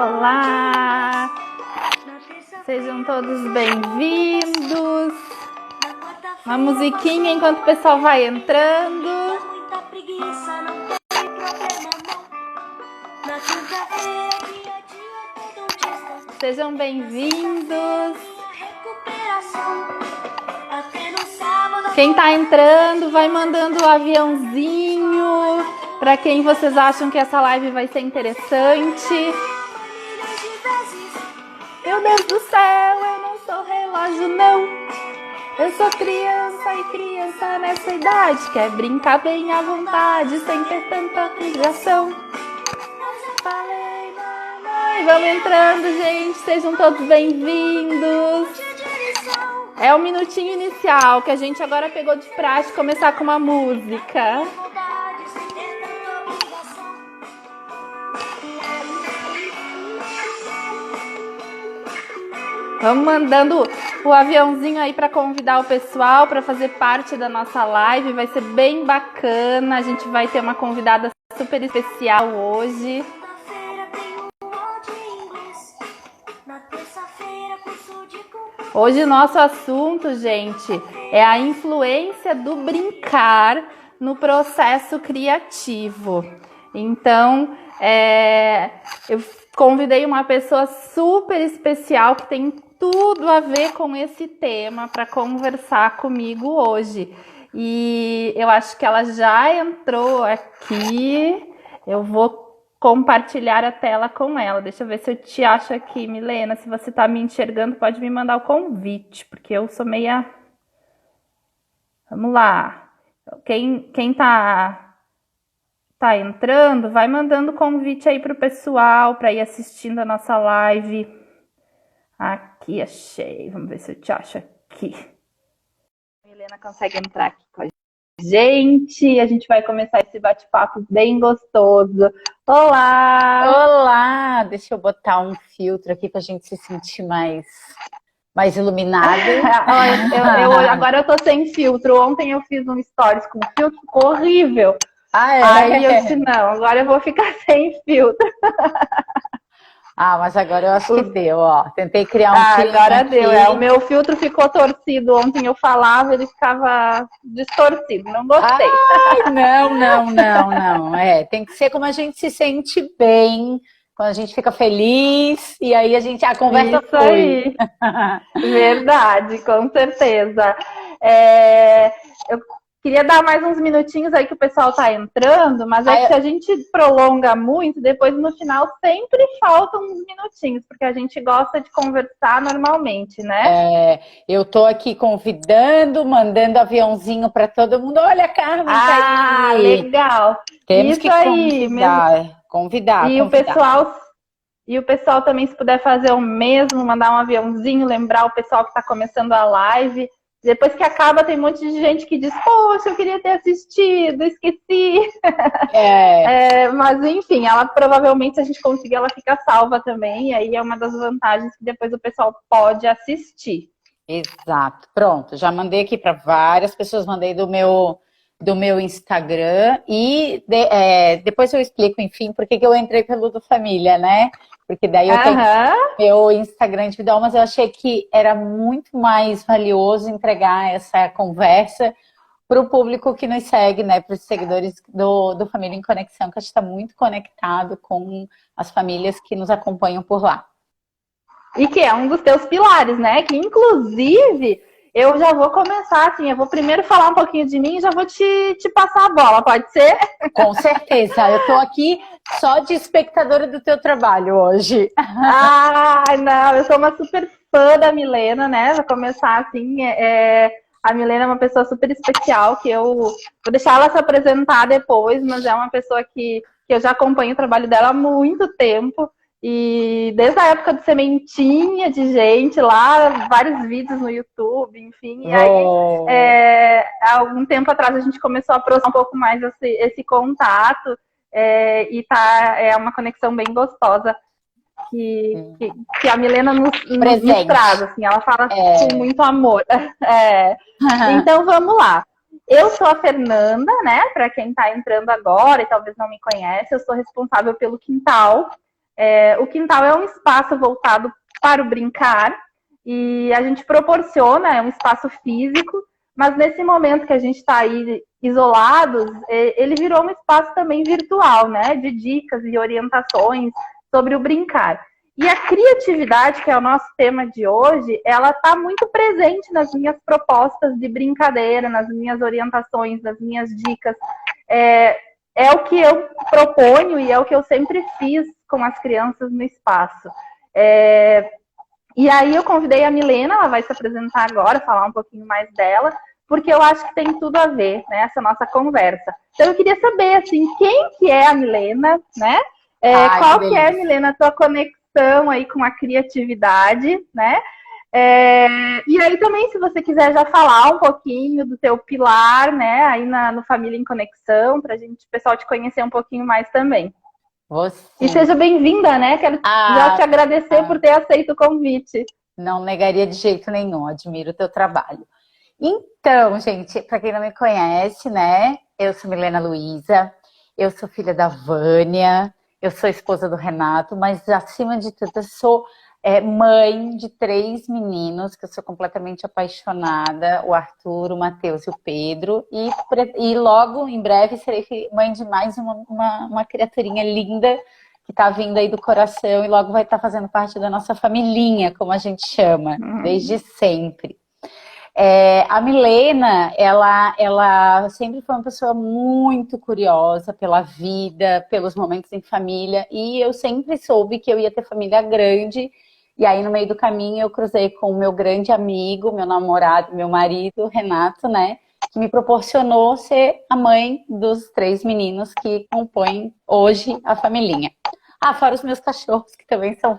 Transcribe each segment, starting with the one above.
Olá! Sejam todos bem-vindos. Uma musiquinha enquanto o pessoal vai entrando. Sejam bem-vindos. Quem tá entrando, vai mandando o aviãozinho para quem vocês acham que essa live vai ser interessante. Meu Deus do céu, eu não sou relógio, não. Eu sou criança e criança nessa idade quer brincar bem à vontade, sem ter tanta obrigação. Falei, mamãe. Vamos entrando, gente. Sejam todos bem-vindos. É o minutinho inicial que a gente agora pegou de praxe começar com uma música. Vamos mandando o aviãozinho aí para convidar o pessoal para fazer parte da nossa live. Vai ser bem bacana. A gente vai ter uma convidada super especial hoje. Hoje o nosso assunto, gente, é a influência do brincar no processo criativo. Então, eu convidei uma pessoa super especial que tem tudo a ver com esse tema para conversar comigo hoje. E eu acho que ela já entrou aqui. Eu vou compartilhar a tela com ela. Deixa eu ver se eu te acho aqui, Milena. Se você tá me enxergando, pode me mandar o convite, porque eu sou meia... Vamos lá. Quem tá entrando, vai mandando convite aí pro pessoal para ir assistindo a nossa live. Aqui, achei. Vamos ver se eu te acho aqui. A Milena consegue entrar aqui com a gente. A gente vai começar esse bate-papo bem gostoso. Olá! Olá! Deixa eu botar um filtro aqui para a gente se sentir mais iluminado. Agora eu tô sem filtro. Ontem eu fiz um stories com filtro, ficou horrível. Aí eu disse, não, agora eu vou ficar sem filtro. Mas agora eu acho que deu, ó. Tentei criar um filtro agora aqui. Deu. O meu filtro ficou torcido. Ontem eu falava, ele ficava distorcido. Não gostei. Não. Tem que ser como a gente se sente bem, quando a gente fica feliz, e aí a conversa Isso aí. Verdade, com certeza. Eu queria dar mais uns minutinhos aí que o pessoal tá entrando, mas que se a gente prolonga muito, depois no final sempre faltam uns minutinhos, porque a gente gosta de conversar normalmente, né? Eu tô aqui convidando, mandando aviãozinho para todo mundo. Olha, a Carmen tá aí. Legal. Temos Isso que aí, convidar. E o pessoal também, se puder fazer o mesmo, mandar um aviãozinho, lembrar o pessoal que está começando a live. Depois que acaba, tem um monte de gente que diz, poxa, eu queria ter assistido, esqueci. Mas, enfim, ela provavelmente, se a gente conseguir, ela fica salva também. E aí é uma das vantagens que depois o pessoal pode assistir. Exato. Pronto, já mandei aqui para várias pessoas, mandei do meu Instagram. E depois eu explico, enfim, por que eu entrei pelo do Família, né? Porque daí eu tenho meu Instagram individual, mas eu achei que era muito mais valioso entregar essa conversa para o público que nos segue, né? Para os seguidores do Família em Conexão, que a gente está muito conectado com as famílias que nos acompanham por lá. E que é um dos teus pilares, né? Que, inclusive, eu já vou começar, assim, eu vou primeiro falar um pouquinho de mim e já vou te passar a bola, pode ser? Com certeza, eu tô aqui só de espectadora do teu trabalho hoje. Não, eu sou uma super fã da Milena, né? Vou começar assim, a Milena é uma pessoa super especial, que eu vou deixar ela se apresentar depois, mas é uma pessoa que eu já acompanho o trabalho dela há muito tempo. E desde a época do Sementinha de gente lá, vários vídeos no YouTube, enfim. E aí, há algum tempo atrás, a gente começou a aproximar um pouco mais esse contato. E é uma conexão bem gostosa que a Milena nos traz. Assim, ela fala com muito amor. Então, vamos lá. Eu sou a Fernanda, né? Para quem está entrando agora e talvez não me conhece, eu sou responsável pelo Quintal. O quintal é um espaço voltado para o brincar e a gente proporciona um espaço físico, mas nesse momento que a gente está aí isolados, ele virou um espaço também virtual, né? De dicas e orientações sobre o brincar. E a criatividade, que é o nosso tema de hoje, ela está muito presente nas minhas propostas de brincadeira, nas minhas orientações, nas minhas dicas. É o que eu proponho e é o que eu sempre fiz com as crianças no espaço. E aí eu convidei a Milena, ela vai se apresentar agora, falar um pouquinho mais dela, porque eu acho que tem tudo a ver, né, essa nossa conversa. Então eu queria saber, assim, quem que é a Milena, né? Qual que é, Milena, a tua conexão aí com a criatividade, né? E aí também, se você quiser já falar um pouquinho do teu pilar, né, aí no Família em Conexão, para o pessoal te conhecer um pouquinho mais também. E seja bem-vinda, né? Quero já te agradecer por ter aceito o convite. Não negaria de jeito nenhum, admiro o teu trabalho. Então, gente, para quem não me conhece, né, eu sou Milena Luiza, eu sou filha da Vânia, eu sou esposa do Renato, mas acima de tudo eu sou mãe de 3 meninos, que eu sou completamente apaixonada, o Arthur, o Matheus e o Pedro, e logo, em breve, serei mãe de mais uma criaturinha linda, que está vindo aí do coração, e logo vai estar fazendo parte da nossa familhinha, como a gente chama, desde sempre. A Milena, ela sempre foi uma pessoa muito curiosa pela vida, pelos momentos em família, e eu sempre soube que eu ia ter família grande. E aí, no meio do caminho, eu cruzei com o meu grande amigo, meu namorado, meu marido, Renato, né? Que me proporcionou ser a mãe dos 3 meninos que compõem hoje a familhinha. Fora os meus cachorros, que também são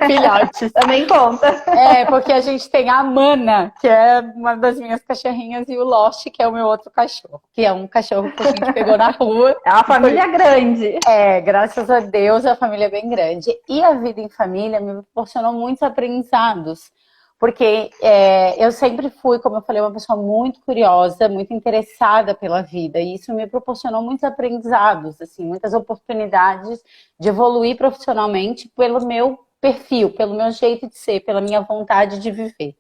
filhotes. Também conta. Porque a gente tem a Mana, que é uma das minhas cachorrinhas, e o Lost, que é o meu outro cachorro. Que é um cachorro que a gente pegou na rua. É uma família grande. Graças a Deus, a família é bem grande. E a vida em família me proporcionou muitos aprendizados. Porque eu sempre fui, como eu falei, uma pessoa muito curiosa, muito interessada pela vida. E isso me proporcionou muitos aprendizados, assim, muitas oportunidades de evoluir profissionalmente pelo meu perfil, pelo meu jeito de ser, pela minha vontade de viver.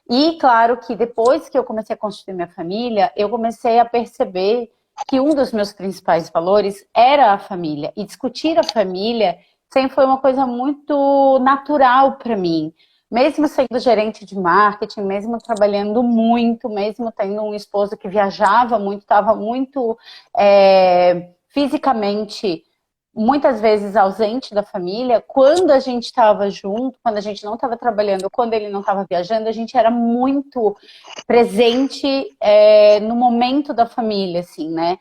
E claro que depois que eu comecei a construir minha família, eu comecei a perceber que um dos meus principais valores era a família. E discutir a família sempre foi uma coisa muito natural para mim. Mesmo sendo gerente de marketing, mesmo trabalhando muito, mesmo tendo um esposo que viajava muito, estava muito fisicamente, muitas vezes ausente da família, quando a gente estava junto, quando a gente não estava trabalhando, quando ele não estava viajando, a gente era muito presente no momento da família, assim, né?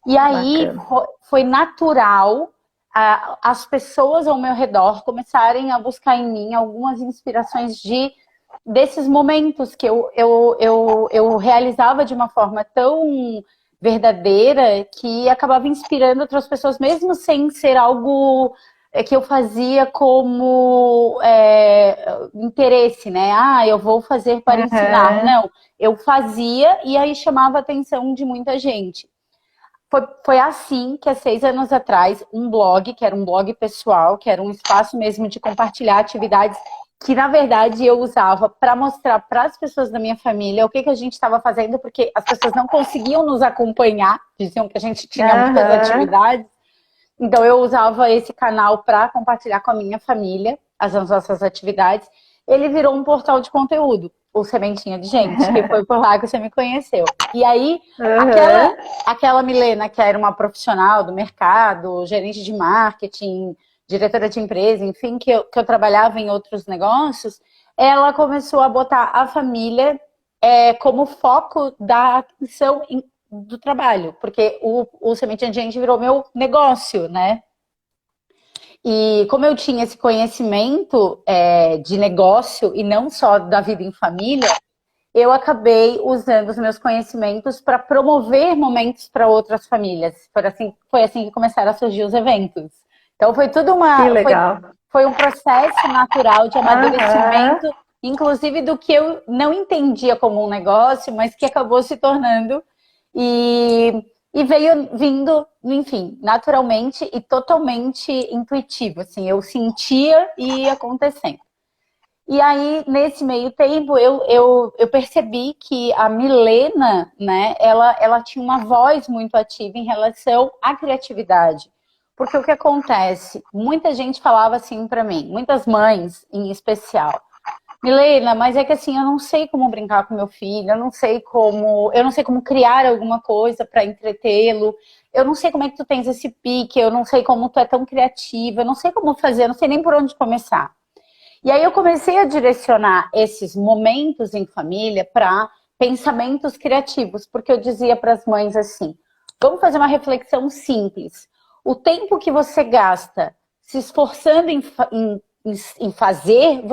E aí foi natural as pessoas ao meu redor começarem a buscar em mim algumas inspirações desses momentos que eu realizava de uma forma tão verdadeira que acabava inspirando outras pessoas, mesmo sem ser algo que eu fazia como interesse, né? Eu vou fazer para ensinar. Não, eu fazia e aí chamava a atenção de muita gente. Foi assim que há 6 anos atrás, um blog, que era um blog pessoal, que era um espaço mesmo de compartilhar atividades que, na verdade, eu usava para mostrar para as pessoas da minha família o que a gente estava fazendo, porque as pessoas não conseguiam nos acompanhar, diziam que a gente tinha muitas atividades. Então, eu usava esse canal para compartilhar com a minha família as nossas atividades. Ele virou um portal de conteúdo, o Sementinha de Gente, que foi por lá que você me conheceu. E aí, aquela Milena, que era uma profissional do mercado, gerente de marketing, diretora de empresa, enfim, que eu trabalhava em outros negócios, ela começou a botar a família como foco da atenção do trabalho, porque o Sementinha de Gente virou meu negócio, né? E como eu tinha esse conhecimento de negócio e não só da vida em família, eu acabei usando os meus conhecimentos para promover momentos para outras famílias. Foi assim que começaram a surgir os eventos. Então foi tudo foi um processo natural de amadurecimento, inclusive do que eu não entendia como um negócio, mas que acabou se tornando. E E veio vindo, enfim, naturalmente e totalmente intuitivo, assim, eu sentia e ia acontecendo. E aí, nesse meio tempo, eu percebi que a Milena, né, ela tinha uma voz muito ativa em relação à criatividade. Porque o que acontece? Muita gente falava assim para mim, muitas mães em especial. Milena, mas é que assim, eu não sei como brincar com meu filho, eu não sei como criar alguma coisa para entretê-lo, eu não sei como é que tu tens esse pique, eu não sei como tu é tão criativa, eu não sei como fazer, eu não sei nem por onde começar. E aí eu comecei a direcionar esses momentos em família para pensamentos criativos, porque eu dizia para as mães assim: vamos fazer uma reflexão simples. O tempo que você gasta se esforçando em fazer,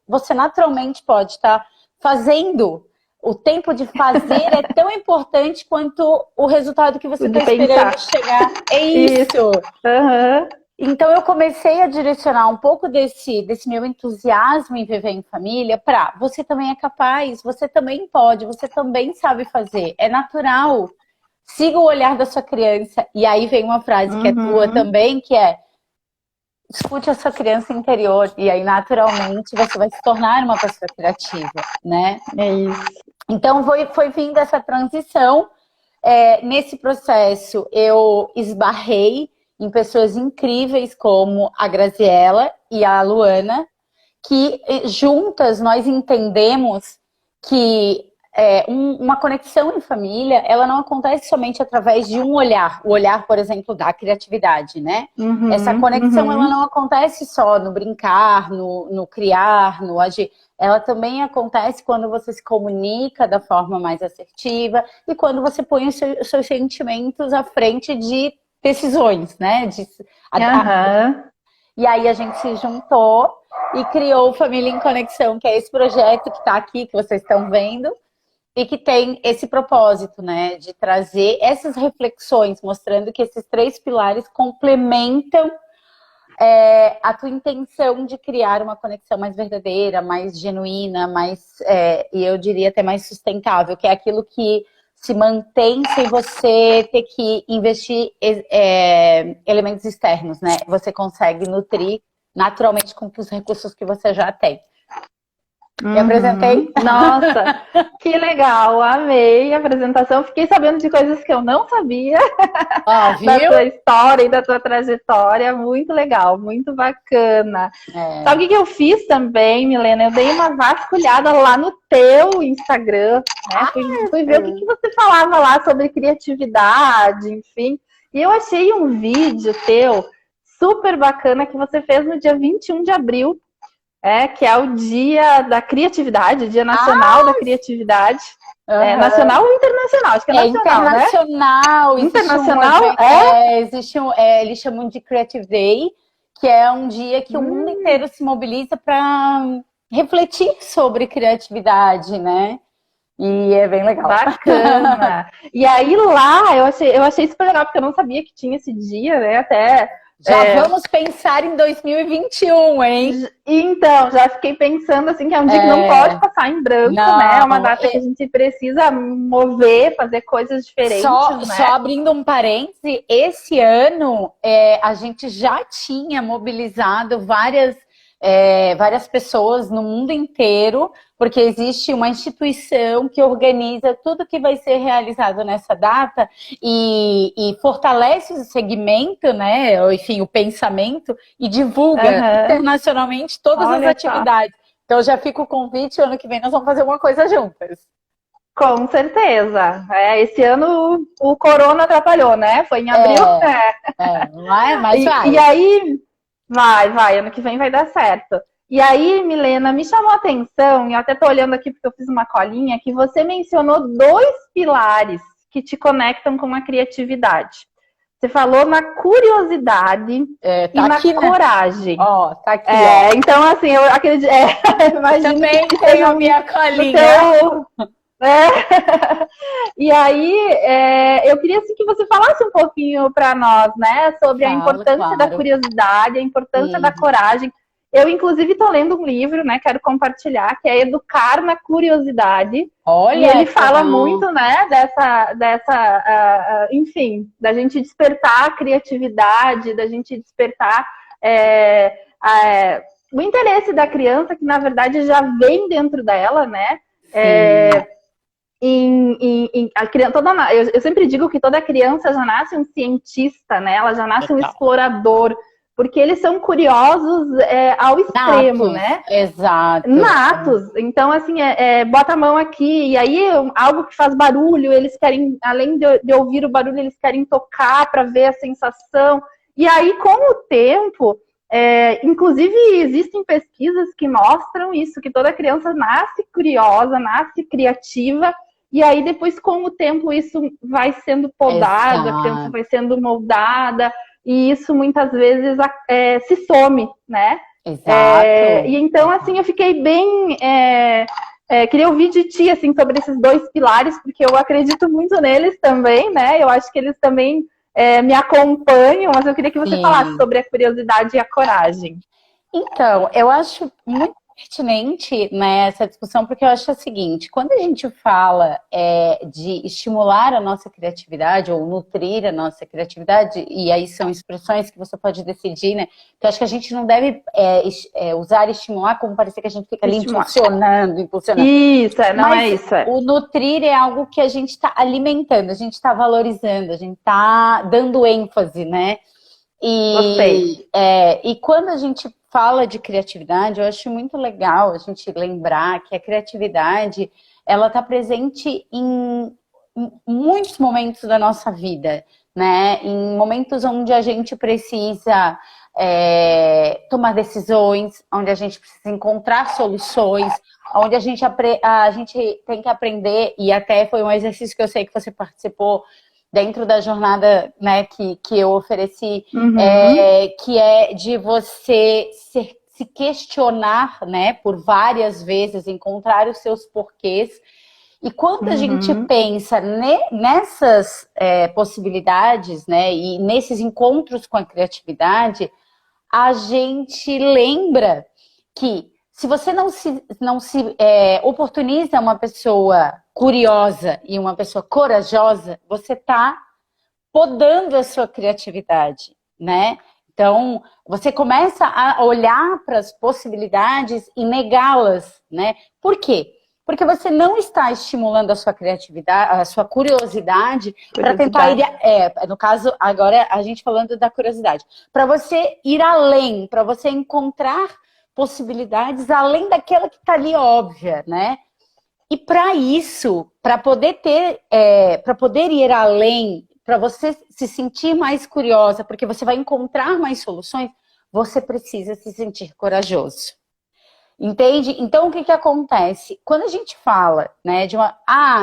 você naturalmente pode estar fazendo. O tempo de fazer é tão importante quanto o resultado que você está esperando chegar. É isso! Uhum. Então eu comecei a direcionar um pouco desse meu entusiasmo em viver em família para você também é capaz, você também pode, você também sabe fazer, é natural. Siga o olhar da sua criança. E aí vem uma frase que é tua também, que é: escute a sua criança interior. E aí, naturalmente, você vai se tornar uma pessoa criativa, né? É isso. Então, foi vindo essa transição. Nesse processo, eu esbarrei em pessoas incríveis como a Graziella e a Luana, que juntas nós entendemos que uma conexão em família, ela não acontece somente através de um olhar, o olhar, por exemplo, da criatividade, né? Essa conexão, ela não acontece só no brincar, no criar, no agir. Ela também acontece quando você se comunica da forma mais assertiva e quando você põe os seus sentimentos à frente de decisões, né? E aí a gente se juntou e criou o Família em Conexão, que é esse projeto que está aqui, que vocês estão vendo, e que tem esse propósito, né, de trazer essas reflexões, mostrando que esses 3 pilares complementam a tua intenção de criar uma conexão mais verdadeira, mais genuína, e eu diria até mais sustentável, que é aquilo que se mantém sem você ter que investir elementos externos, né? Você consegue nutrir naturalmente com os recursos que você já tem. Me apresentei? Nossa, que legal, amei a apresentação. Fiquei sabendo de coisas que eu não sabia da tua história e da tua trajetória. Muito legal, muito bacana. Sabe o que eu fiz também, Milena? Eu dei uma vasculhada lá no teu Instagram, né? Fui ver o que você falava lá sobre criatividade, enfim. E eu achei um vídeo teu super bacana que você fez no dia 21 de abril. Que é o Dia da Criatividade, o Dia Nacional da Criatividade. Nacional ou internacional? Acho que é nacional, internacional. Né? Internacional, existe eles chamam de Creative Day, que é um dia que o mundo inteiro se mobiliza para refletir sobre criatividade, né? E é bem legal. Bacana. E aí lá, eu achei super legal, porque eu não sabia que tinha esse dia, né? Até... vamos pensar em 2021, hein? Então, já fiquei pensando assim que é um dia que não pode passar em branco, né? É uma data que a gente precisa mover, fazer coisas diferentes, né? Só abrindo um parêntese, esse ano a gente já tinha mobilizado várias pessoas no mundo inteiro, porque existe uma instituição que organiza tudo que vai ser realizado nessa data e fortalece o segmento, né? Enfim, o pensamento e divulga internacionalmente todas as atividades. Então já fica o convite, ano que vem nós vamos fazer uma coisa juntas. Com certeza. Esse ano o corona atrapalhou, né? Foi em abril. Mas vai. E aí... Vai, ano que vem vai dar certo. E aí, Milena, me chamou a atenção, e eu até tô olhando aqui porque eu fiz uma colinha, que você mencionou 2 pilares que te conectam com a criatividade. Você falou na curiosidade e na coragem. Ó, tá aqui. Então, assim, eu acredito... Também tenho a minha colinha. E aí, eu queria assim, que você falasse um pouquinho para nós, né, sobre a importância da curiosidade, a importância da coragem Eu, inclusive, estou lendo um livro, né? Quero compartilhar, que é Educar na Curiosidade. Olha, e ele fala muito, né, enfim, da gente despertar a criatividade, da gente despertar o interesse da criança, que na verdade já vem dentro dela, né? Eu sempre digo que toda criança já nasce um cientista, né? Ela já nasce um explorador, porque eles são curiosos ao extremo, natos, né? Exato. Natos. Então, assim, bota a mão aqui, e aí algo que faz barulho, eles querem, além de ouvir o barulho, eles querem tocar para ver a sensação. E aí, com o tempo, inclusive, existem pesquisas que mostram isso, que toda criança nasce curiosa, nasce criativa, e aí depois, com o tempo, isso vai sendo podado, a criança vai sendo moldada, e isso muitas vezes se some, né? Exato. E então, assim, eu fiquei bem... queria ouvir de ti, assim, sobre esses 2 pilares, porque eu acredito muito neles também, né? Eu acho que eles também me acompanham, mas eu queria que você falasse sobre a curiosidade e a coragem. Então, eu acho muito pertinente, né, essa discussão, porque eu acho o seguinte, quando a gente fala de estimular a nossa criatividade ou nutrir a nossa criatividade, e aí são expressões que você pode decidir, né, que eu acho que a gente não deve usar estimular como parecer que a gente fica ali impulsionando. Isso, não é isso. O nutrir é algo que a gente está alimentando, a gente está valorizando, a gente está dando ênfase, né? E quando a gente fala de criatividade, eu acho muito legal a gente lembrar que a criatividade, ela está presente em muitos momentos da nossa vida, né? Em momentos onde a gente precisa tomar decisões, onde a gente precisa encontrar soluções, onde a gente tem que aprender, e até foi um exercício que eu sei que você participou dentro da jornada, né, que eu ofereci, que é de você se questionar, né, por várias vezes, encontrar os seus porquês. E quando a gente pensa nessas possibilidades, né, e nesses encontros com a criatividade, a gente lembra que se você não se oportuniza uma pessoa curiosa e uma pessoa corajosa, você está podando a sua criatividade, né? Então, você começa a olhar para as possibilidades e negá-las, né? Por quê? Porque você não está estimulando a sua criatividade, a sua curiosidade para tentar ir... no caso, agora a gente falando da curiosidade. Para você ir além, para você encontrar possibilidades além daquela que está ali óbvia, né? E para isso, para poder ir além, para você se sentir mais curiosa, porque você vai encontrar mais soluções, você precisa se sentir corajoso. Entende? Então, o que acontece? Quando a gente fala, né,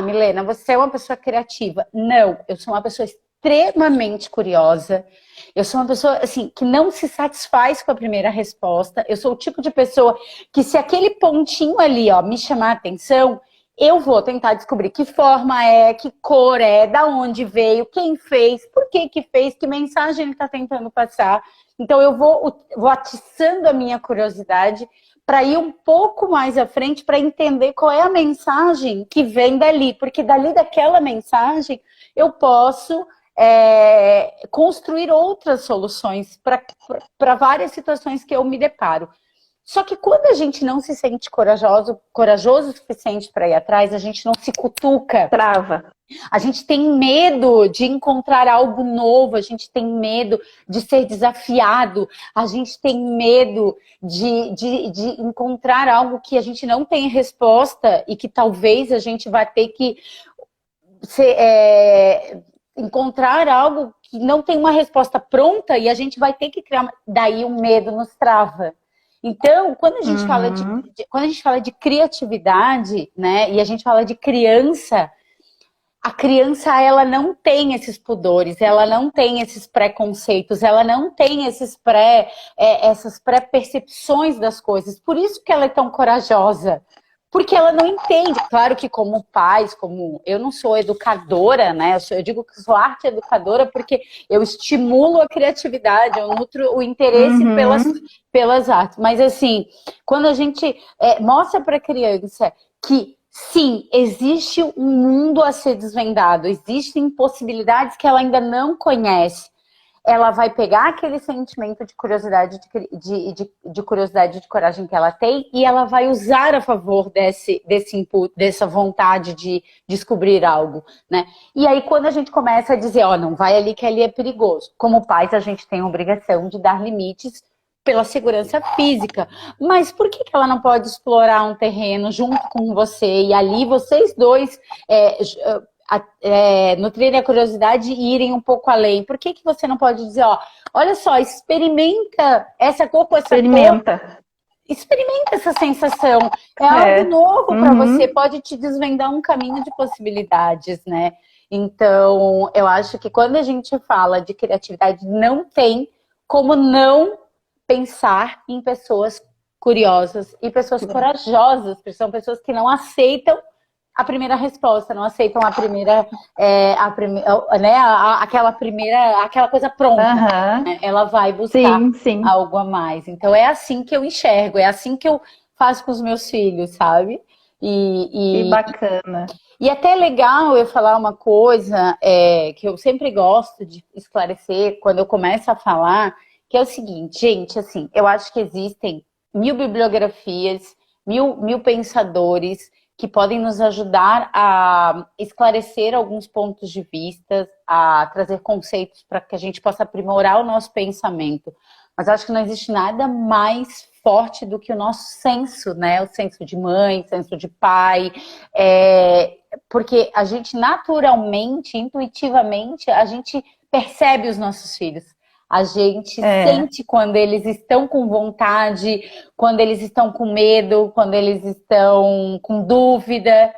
Milena, você é uma pessoa criativa. Não, eu sou uma pessoa extremamente curiosa. Eu sou uma pessoa, assim, que não se satisfaz com a primeira resposta. Eu sou o tipo de pessoa que, se aquele pontinho ali, ó, me chamar a atenção, eu vou tentar descobrir que forma que cor da onde veio, quem fez, por que fez, que mensagem ele está tentando passar. Então, eu vou atiçando a minha curiosidade para ir um pouco mais à frente, para entender qual é a mensagem que vem dali. Porque dali daquela mensagem, eu posso construir outras soluções para várias situações que eu me deparo. Só que quando a gente não se sente corajoso o suficiente para ir atrás, a gente não se cutuca. Trava. A gente tem medo de encontrar algo novo, a gente tem medo de ser desafiado, a gente tem medo de encontrar algo que a gente não tem resposta e que talvez a gente vai ter que encontrar algo que não tem uma resposta pronta e a gente vai ter que criar. Daí o medo nos trava. Então, quando a gente fala de criatividade, né, e a gente fala de criança, a criança, ela não tem esses pudores, ela não tem esses preconceitos, ela não tem essas pré-percepções das coisas. Por isso que ela é tão corajosa. Porque ela não entende. Claro que como pais, como eu não sou educadora, né? Eu digo que sou arte educadora porque eu estimulo a criatividade, eu nutro o interesse pelas artes. Mas assim, quando a gente mostra para a criança que sim, existe um mundo a ser desvendado, existem possibilidades que ela ainda não conhece, ela vai pegar aquele sentimento de curiosidade, de curiosidade, de coragem que ela tem, e ela vai usar a favor desse input, dessa vontade de descobrir algo, né? E aí, quando a gente começa a dizer, ó, não vai ali que ali é perigoso. Como pais, a gente tem a obrigação de dar limites pela segurança física. Mas por que ela não pode explorar um terreno junto com você, e ali vocês dois nutrirem a curiosidade e irem um pouco além? Por que você não pode dizer, ó, olha só, experimenta essa cor com essa cor. Experimenta essa sensação. É algo novo para você, pode te desvendar um caminho de possibilidades, né? Então, eu acho que quando a gente fala de criatividade, não tem como não pensar em pessoas curiosas e pessoas corajosas, porque são pessoas que não aceitam a primeira resposta, não aceitam aquela coisa pronta. Né? Ela vai buscar algo a mais. Então é assim que eu enxergo, é assim que eu faço com os meus filhos, sabe? Que bacana. E até é legal eu falar uma coisa que eu sempre gosto de esclarecer quando eu começo a falar, que é o seguinte, gente, assim, eu acho que existem 1000 bibliografias, mil pensadores que podem nos ajudar a esclarecer alguns pontos de vista, a trazer conceitos para que a gente possa aprimorar o nosso pensamento. Mas acho que não existe nada mais forte do que o nosso senso, né? O senso de mãe, senso de pai, porque a gente naturalmente, intuitivamente, a gente percebe os nossos filhos. A gente sente quando eles estão com vontade, quando eles estão com medo, quando eles estão com dúvida.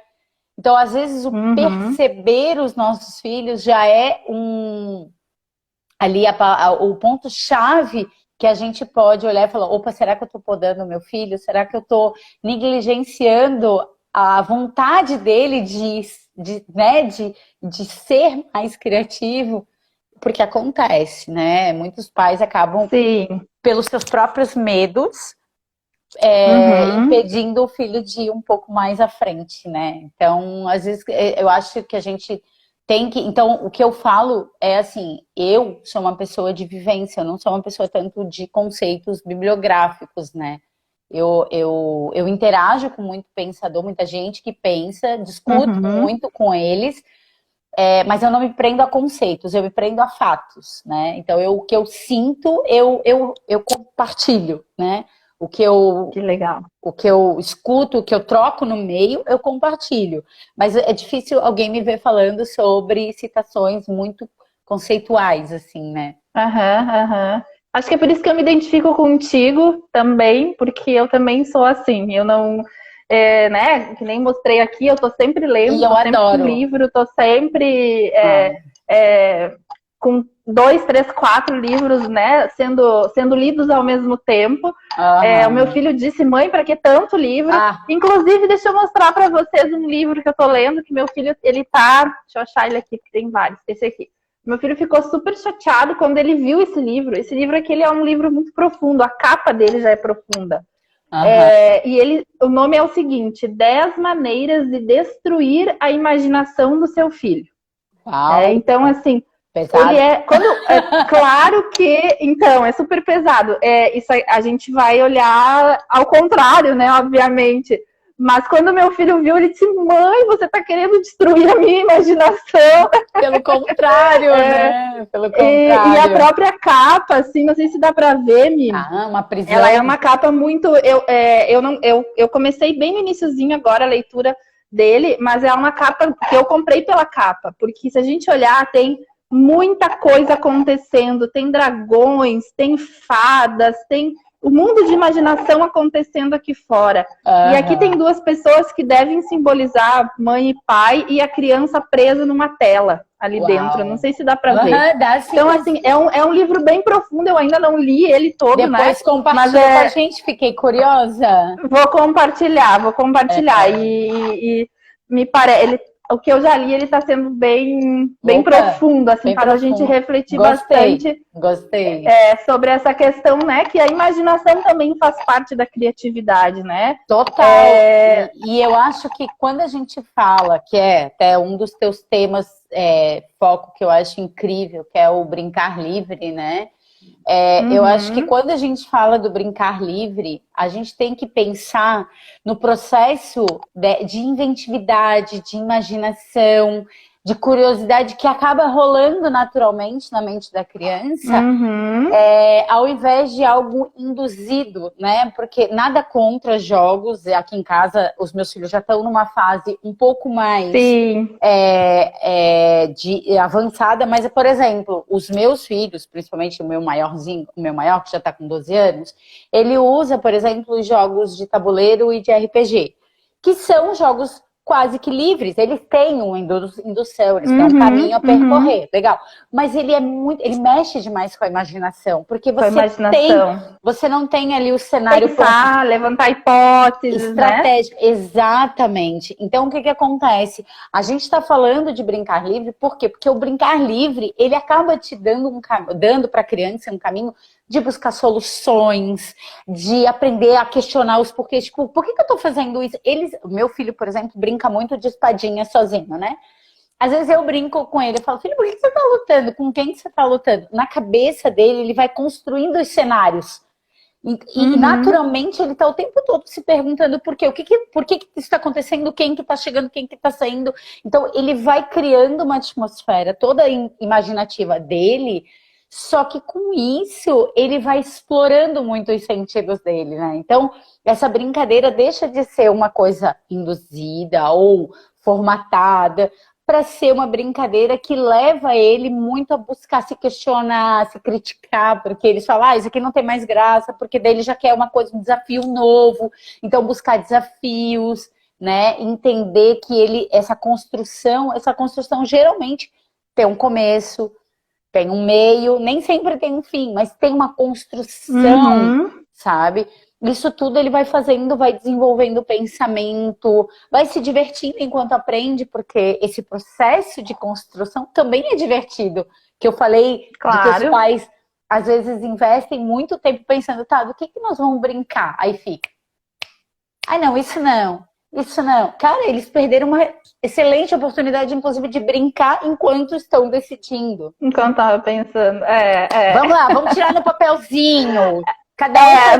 Então, às vezes, o perceber os nossos filhos já é o ponto-chave que a gente pode olhar e falar, opa, será que eu estou podando o meu filho? Será que eu estou negligenciando a vontade dele de ser mais criativo? Porque acontece, né? Muitos pais acabam, pelos seus próprios medos, impedindo o filho de ir um pouco mais à frente, né? Então, às vezes, eu acho que a gente tem que... Então, o que eu falo é assim, eu sou uma pessoa de vivência, eu não sou uma pessoa tanto de conceitos bibliográficos, né? Eu interajo com muito pensador, muita gente que pensa, discuto muito com eles, mas eu não me prendo a conceitos, eu me prendo a fatos, né? Então, o que eu sinto, eu compartilho, né? Que legal. O que eu escuto, o que eu troco no meio, eu compartilho. Mas é difícil alguém me ver falando sobre citações muito conceituais, assim, né? Acho que é por isso que eu me identifico contigo também, porque eu também sou assim, eu não... né, que nem mostrei aqui, eu tô sempre lendo, e eu adoro. Com livro, tô sempre com 2, 3, 4 livros, né, sendo lidos ao mesmo tempo. O meu filho disse, mãe, para que tanto livro? Inclusive, deixa eu mostrar para vocês um livro que eu tô lendo, que meu filho, ele tá... Deixa eu achar ele aqui, porque tem vários. Esse aqui. Meu filho ficou super chateado quando ele viu esse livro. Esse livro aqui, ele é um livro muito profundo, a capa dele já é profunda. E o nome é o seguinte: 10 maneiras de destruir a imaginação do seu filho. Então, assim, pesado. ele claro que, então, é super pesado. Isso a gente vai olhar ao contrário, né, obviamente. Mas quando meu filho viu, ele disse, mãe, você tá querendo destruir a minha imaginação. Pelo contrário, né? Pelo contrário. E a própria capa, assim, não sei se dá pra ver, Mi. Uma prisão. Ela é uma capa muito... Eu comecei bem no iniciozinho agora a leitura dele, mas é uma capa que eu comprei pela capa. Porque se a gente olhar, tem muita coisa acontecendo. Tem dragões, tem fadas, tem o mundo de imaginação acontecendo aqui fora. E aqui tem duas pessoas que devem simbolizar mãe e pai e a criança presa numa tela ali dentro. Não sei se dá pra ver. Dá, sim. Então, assim, é um livro bem profundo. Eu ainda não li ele todo, Depois compartilha com a gente, fiquei curiosa. Vou compartilhar. E me parece... O que eu já li, ele está sendo bem profundo, assim, para a gente refletir bastante sobre essa questão, né? Que a imaginação também faz parte da criatividade, né? Total. E eu acho que quando a gente fala, que é até um dos teus temas, foco que eu acho incrível, que é o brincar livre, né? Eu acho que quando a gente fala do brincar livre, a gente tem que pensar no processo de inventividade, de imaginação, de curiosidade que acaba rolando naturalmente na mente da criança, ao invés de algo induzido, né? Porque nada contra jogos. Aqui em casa, os meus filhos já estão numa fase um pouco mais de avançada, mas, por exemplo, os meus filhos, principalmente o meu maior, que já está com 12 anos, ele usa, por exemplo, jogos de tabuleiro e de RPG, que são jogos quase que livres. Eles têm uma indução, eles têm um caminho a percorrer, legal. Mas ele mexe demais com a imaginação, porque você não tem ali o cenário pensar, levantar hipóteses, estratégico, né? Exatamente. Então, o que acontece? A gente está falando de brincar livre, por quê? Porque o brincar livre, ele acaba te dando para a criança um caminho de buscar soluções, de aprender a questionar os porquês. Tipo, por que eu tô fazendo isso? O meu filho, por exemplo, brinca muito de espadinha sozinho, né? Às vezes eu brinco com ele, eu falo, filho, por que você tá lutando? Com quem que você tá lutando? Na cabeça dele, ele vai construindo os cenários. E naturalmente ele tá o tempo todo se perguntando por quê? Por que isso está acontecendo? Quem que tá chegando? Quem que tá saindo? Então ele vai criando uma atmosfera toda imaginativa dele. Só que com isso, ele vai explorando muito os sentidos dele, né? Então, essa brincadeira deixa de ser uma coisa induzida ou formatada para ser uma brincadeira que leva ele muito a buscar se questionar, se criticar, porque ele fala, isso aqui não tem mais graça, porque daí ele já quer uma coisa, um desafio novo. Então, buscar desafios, né? Entender que essa construção geralmente tem um começo, tem um meio, nem sempre tem um fim, mas tem uma construção, sabe? Isso tudo ele vai fazendo, vai desenvolvendo o pensamento, vai se divertindo enquanto aprende, porque esse processo de construção também é divertido. Que eu falei de que os pais, às vezes, investem muito tempo pensando, tá, do que nós vamos brincar? Aí fica, não, isso não. Isso não. Cara, eles perderam uma excelente oportunidade, inclusive, de brincar enquanto estão decidindo. Enquanto tava pensando. Vamos lá, vamos tirar no papelzinho.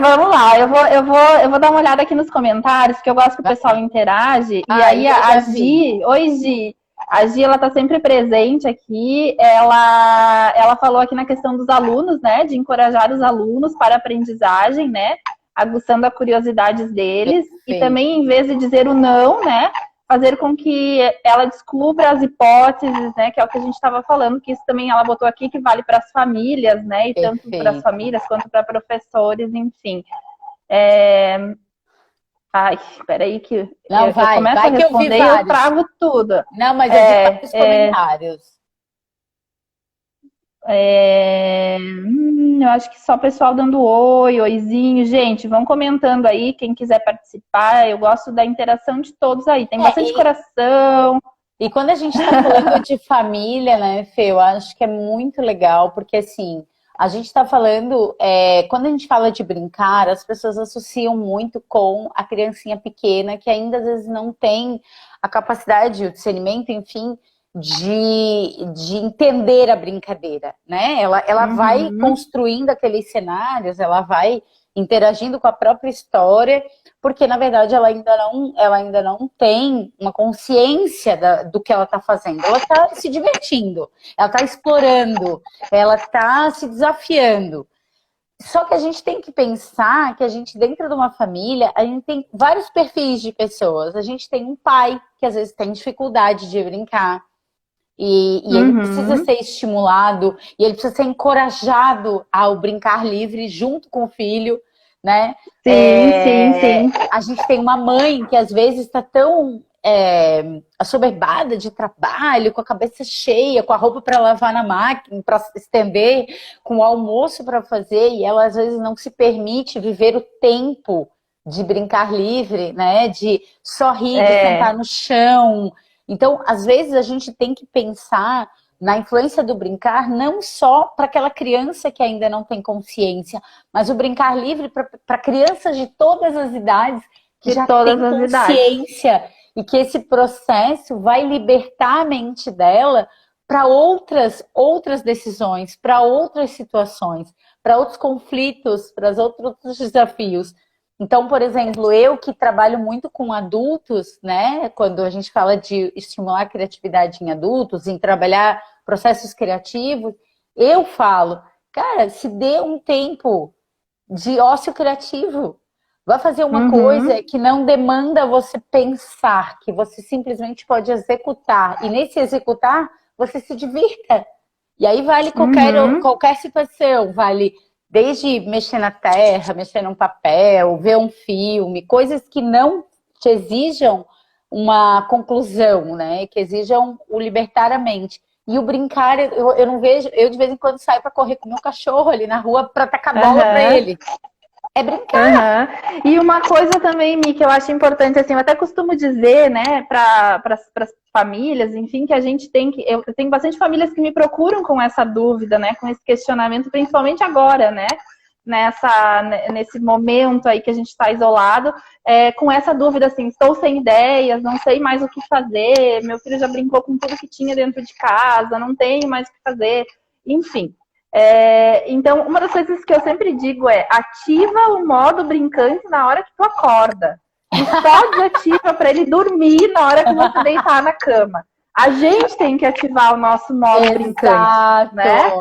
Vamos lá. Eu vou dar uma olhada aqui nos comentários, que eu gosto que o pessoal interage. E aí a Gi, oi Gi. A Gi, ela tá sempre presente aqui. Ela falou aqui na questão dos alunos, né? De encorajar os alunos para a aprendizagem, né? Aguçando a curiosidade deles. Sim. E também, em vez de dizer o não, né? Fazer com que ela descubra as hipóteses, né? Que é o que a gente estava falando, que isso também ela botou aqui, que vale para as famílias, né? E tanto para as famílias quanto para professores, enfim. Ai, peraí que eu começo a responder e eu travo tudo. Não, mas eu vi vários comentários. Eu acho que só o pessoal dando oizinho. Gente, vão comentando aí, quem quiser participar. Eu gosto da interação de todos aí. Tem bastante coração. E quando a gente tá falando de família, né, Fê, eu acho que é muito legal, porque assim, a gente tá falando, quando a gente fala de brincar, as pessoas associam muito com a criancinha pequena, que ainda às vezes não tem a capacidade, o discernimento, enfim, de entender a brincadeira, né? Ela vai construindo aqueles cenários, ela vai interagindo com a própria história, porque na verdade ela ainda não tem uma consciência do que ela está fazendo. Ela está se divertindo, ela está explorando, ela está se desafiando. Só que a gente tem que pensar que a gente, dentro de uma família, a gente tem vários perfis de pessoas. A gente tem um pai que às vezes tem dificuldade de brincar. E ele precisa ser estimulado, e ele precisa ser encorajado ao brincar livre junto com o filho, né? Sim. A gente tem uma mãe que às vezes está tão assoberbada de trabalho, com a cabeça cheia, com a roupa para lavar na máquina, para estender, com o almoço para fazer, e ela às vezes não se permite viver o tempo de brincar livre, né? De só rir, de sentar no chão. Então, às vezes a gente tem que pensar na influência do brincar, não só para aquela criança que ainda não tem consciência, mas o brincar livre para crianças de todas as idades que já têm consciência e que esse processo vai libertar a mente dela para outras decisões, para outras situações, para outros conflitos, para outros desafios. Então, por exemplo, eu que trabalho muito com adultos, né? Quando a gente fala de estimular a criatividade em adultos, em trabalhar processos criativos, eu falo, cara, se dê um tempo de ócio criativo. Vai fazer uma coisa que não demanda você pensar, que você simplesmente pode executar. E nesse executar, você se divirta. E aí vale qualquer situação, vale desde mexer na terra, mexer num papel, ver um filme, coisas que não te exijam uma conclusão, né? Que exijam o libertar a mente. E o brincar, eu não vejo, eu de vez em quando saio para correr com o meu cachorro ali na rua para tacar bola para ele. É brincar. E uma coisa também, Mi, que eu acho importante, assim, eu até costumo dizer, né, para as famílias, enfim, que a gente tem que. Eu tenho bastante famílias que me procuram com essa dúvida, né, com esse questionamento, principalmente agora, né, nesse momento aí que a gente está isolado, com essa dúvida, assim, estou sem ideias, não sei mais o que fazer, meu filho já brincou com tudo que tinha dentro de casa, não tenho mais o que fazer, enfim. Então, uma das coisas que eu sempre digo é ativa o modo brincante na hora que tu acorda. E só desativa para ele dormir na hora que você deitar na cama. A gente tem que ativar o nosso modo brincante, né?